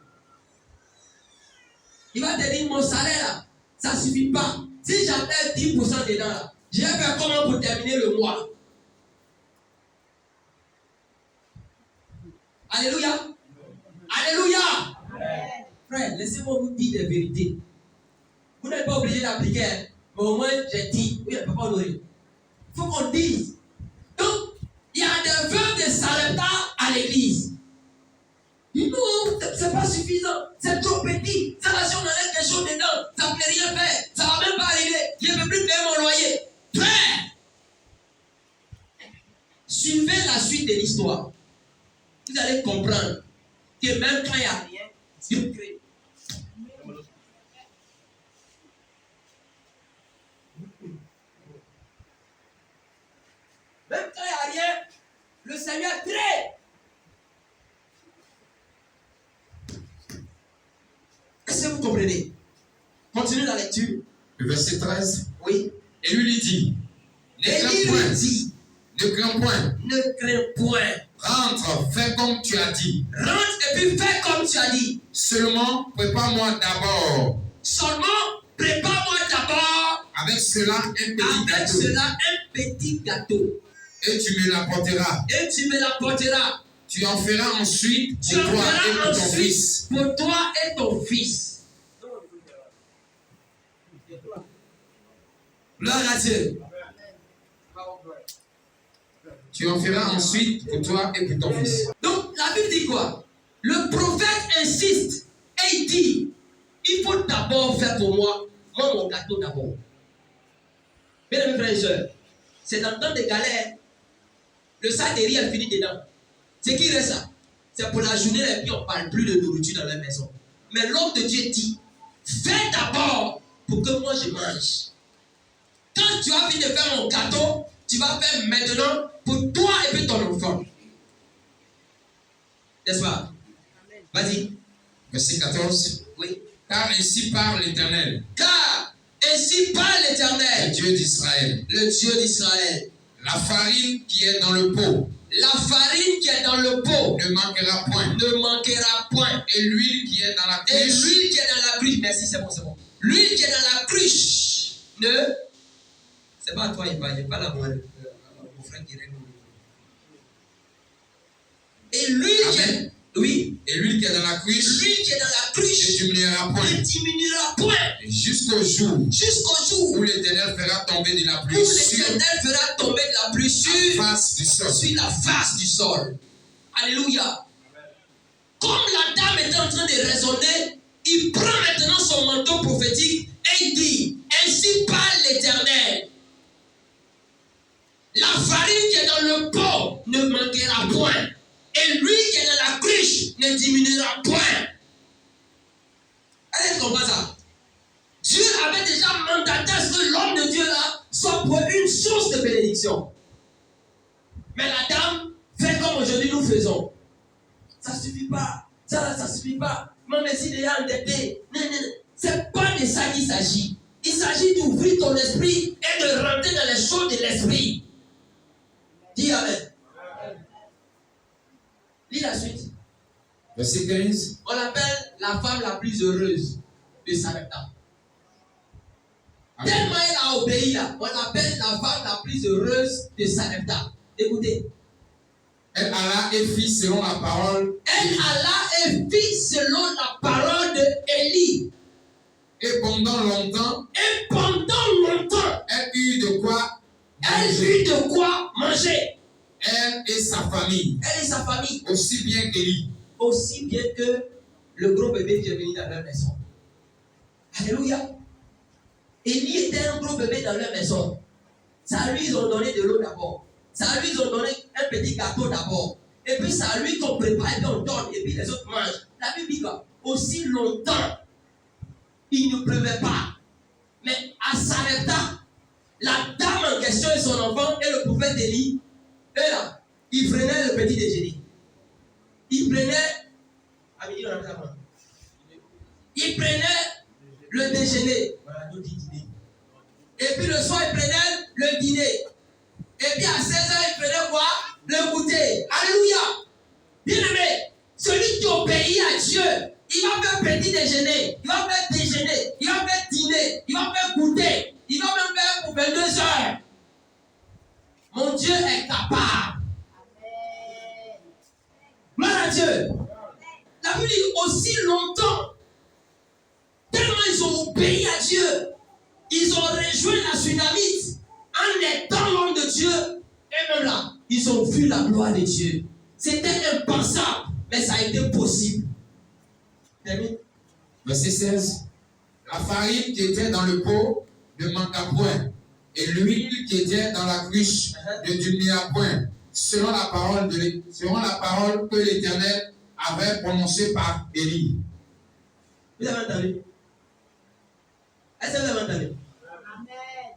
Il va te dire, mon salaire là, ça ne suffit pas. Si j'avais 10% dedans là, je vais faire comment pour terminer le mois? Alléluia. Alléluia. Frère, laissez-moi vous dire des vérités. Vous n'êtes pas obligé d'appliquer, hein, mais au moins j'ai dit, oui, elle ne peut pas honorer. Il faut qu'on dise. Donc, il y a des veuves de Sarepta à l'église. Non, c'est pas suffisant. C'est trop petit. Ça va, si on enlève quelque chose dedans, ça ne peut rien faire. Ça ne va même pas arriver. Je ne peux plus payer mon loyer. Frère, suivez la suite de l'histoire. Vous allez comprendre que même quand il n'y a rien, Dieu crée. Même quand il n'y a rien, le Seigneur crée. Est-ce que vous comprenez? Continuez la lecture. Le verset 13. Oui. Et lui dit, ne crains point. Ne crains point. Rentre, fais comme tu as dit. Rentre et puis fais comme tu as dit. Seulement, prépare-moi d'abord. Avec cela, un petit gâteau. Et tu me l'apporteras. Tu en feras ensuite pour toi et pour ton fils. Gloire à Dieu. Tu en feras ensuite pour toi et pour ton fils. Donc, la Bible dit quoi? Le prophète insiste et il dit, il faut d'abord faire pour moi mon gâteau d'abord. Bien aimés frères et sœurs, c'est dans le temps de galère, le sac de riz a fini dedans. Ce qui reste là, c'est pour la journée et puis on ne parle plus de nourriture dans la maison. Mais l'homme de Dieu dit, fais d'abord pour que moi je mange. Quand tu as fini de faire mon gâteau, tu vas faire maintenant pour toi et puis ton enfant. N'est-ce pas? Vas-y. Verset 14. Oui. Car ainsi parle l'Éternel. Le Dieu d'Israël. Le Dieu d'Israël. La farine qui est dans le pot. Ne manquera point. Et l'huile qui est dans la cruche. Merci, c'est bon. L'huile qui est dans la cruche. C'est pas à toi, il pas la moelle. Mon frère qui règle. Et l'huile qui est. Oui. Et l'huile qui est dans la cruche. Ne diminuera point. Jusqu'au jour. Où l'Éternel fera tomber de la pluie sur la face du sol. Alléluia. Comme la dame était en train de raisonner, il prend maintenant son manteau prophétique et il dit, ainsi parle l'Éternel. La farine qui est dans le pot ne manquera point. Et l'huile qui est dans la cruche ne diminuera point. Allez, comprendre ça. Dieu avait déjà mandaté à ce que l'homme de Dieu là soit pour une source de bénédiction. Mais la dame fait comme aujourd'hui nous faisons. Ça ne suffit pas. Ça ne suffit pas. Mon messie déjà endetté. Non. C'est pas de ça qu'il s'agit. Il s'agit d'ouvrir ton esprit et de rentrer dans les choses de l'esprit. Dis amen. Lis la suite. Verset 15. On l'appelle la femme la plus heureuse de Sarepta. Tellement elle a obéi là, on l'appelle la femme la plus heureuse de Sarepta. Écoutez. Elle alla et fit selon la parole. De Élie. Et pendant longtemps. Elle eut de quoi manger. Elle et sa famille. Aussi bien qu'Élie. Aussi bien que le gros bébé qui est venu dans leur maison. Alléluia. Élie était un gros bébé dans leur maison. Ça lui, ils ont donné de l'eau d'abord. Ça lui, ils ont donné un petit gâteau d'abord. Et puis ça lui qu'on prépare et puis on donne. Et puis les autres mangent. La Bible dit quoi? Aussi longtemps, il ne pleuvait pas. Mais à Sarepta, la dame en question et son enfant et le prophète Élie, eux là, ils prenaient le petit déjeuner. Ils prenaient le déjeuner. Voilà, nous dit dîner. Et puis le soir, ils prenaient le dîner. Et puis à 16h, ils prenaient quoi? Le goûter. Alléluia. Bien aimé, celui qui obéit à Dieu, il va faire petit déjeuner, il va faire déjeuner, il va faire dîner, il va faire goûter, il va même faire pour 22 heures. Mon Dieu est capable. Gloire à Dieu. La Bible dit aussi longtemps, tellement ils ont obéi à Dieu, ils ont rejoint la Sunamite en étant l'homme de Dieu, et même là, ils ont vu la gloire de Dieu. C'était impensable, mais ça a été possible. Termine. Verset 16. La farine qui était dans le pot ne manqua point, et l'huile qui était dans la cruche ne diminua point, selon la parole que l'Éternel avait prononcée par Élie. Vous avez entendu? Est-ce que vous avez entendu? Amen.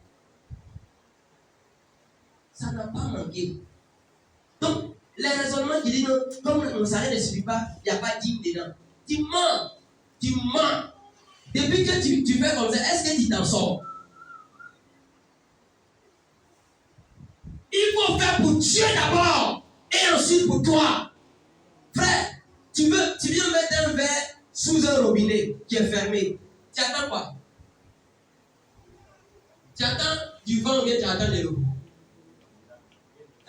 Ça n'a pas manqué. Donc, les raisonnements qui disent non, comme mon salaire ne suffit pas, il n'y a pas de dîme dedans. Tu mens. Tu mens. Depuis que tu fais comme ça, est-ce que tu t'en sors? Il faut faire pour Dieu d'abord et ensuite pour toi. Frère, tu viens mettre un verre sous un robinet qui est fermé. Tu attends quoi? Tu attends du vent ou bien tu attends de l'eau?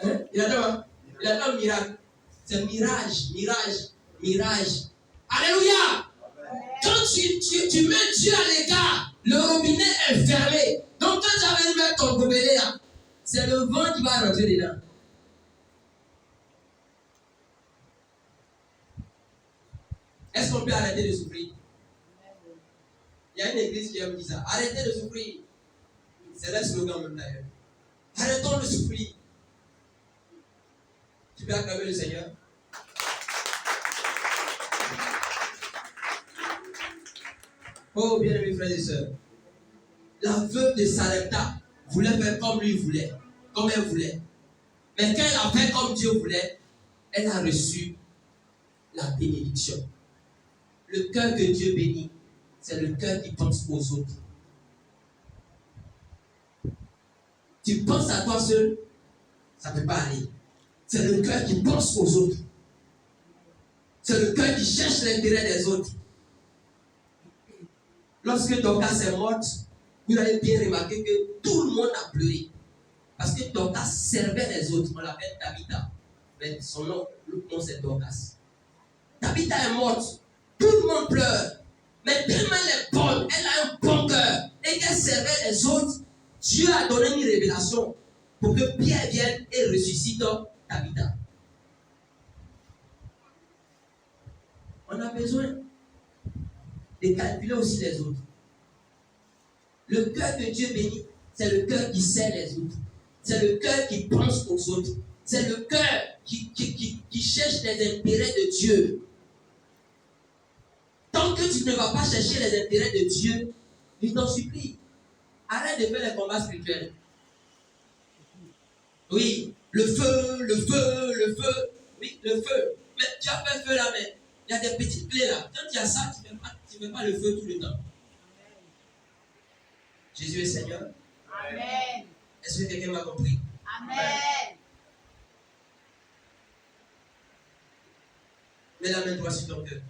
Hein? Il attend quoi? Il attend un miracle. C'est mirage. Alléluia! Quand tu mets Dieu à l'écart, le robinet est fermé. Donc quand tu vas venir mettre ton gobelet là, c'est le vent qui va rentrer dedans. Est-ce qu'on peut arrêter de souffrir? Il y a une église qui aime dire ça. Arrêtez de souffrir. C'est le slogan même d'ailleurs. Arrêtons de souffrir. Tu peux acclamer le Seigneur? Oh, bien-aimés frères et sœurs, la veuve de Sarepta voulait faire comme lui voulait, comme elle voulait. Mais quand elle a fait comme Dieu voulait, elle a reçu la bénédiction. Le cœur que Dieu bénit, c'est le cœur qui pense aux autres. Tu penses à toi seul, ça ne peut pas aller. C'est le cœur qui pense aux autres. C'est le cœur qui cherche l'intérêt des autres. Lorsque Dorcas est morte, vous avez bien remarqué que tout le monde a pleuré. Parce que Dorcas servait les autres. On l'appelle Tabitha. Mais son nom, le nom c'est Dorcas. Tabitha est morte. Tout le monde pleure. Mais tellement elle est bonne, elle a un bon cœur. Et qu'elle servait les autres, Dieu a donné une révélation pour que Pierre vienne et ressuscite Tabitha. On a besoin de calculer aussi les autres. Le cœur que Dieu bénit, c'est le cœur qui sert les autres. C'est le cœur qui pense aux autres. C'est le cœur qui cherche les intérêts de Dieu. Tant que tu ne vas pas chercher les intérêts de Dieu, je t'en supplie, arrête de faire les combats spirituels. Oui, le feu. Oui, le feu. Mais tu as fait le feu là, mais il y a des petites clés là. Quand il y a ça, tu ne fais pas le feu tout le temps. Jésus est Seigneur. Amen. Est-ce que quelqu'un m'a compris? Amen. Mets la main droite sur ton cœur.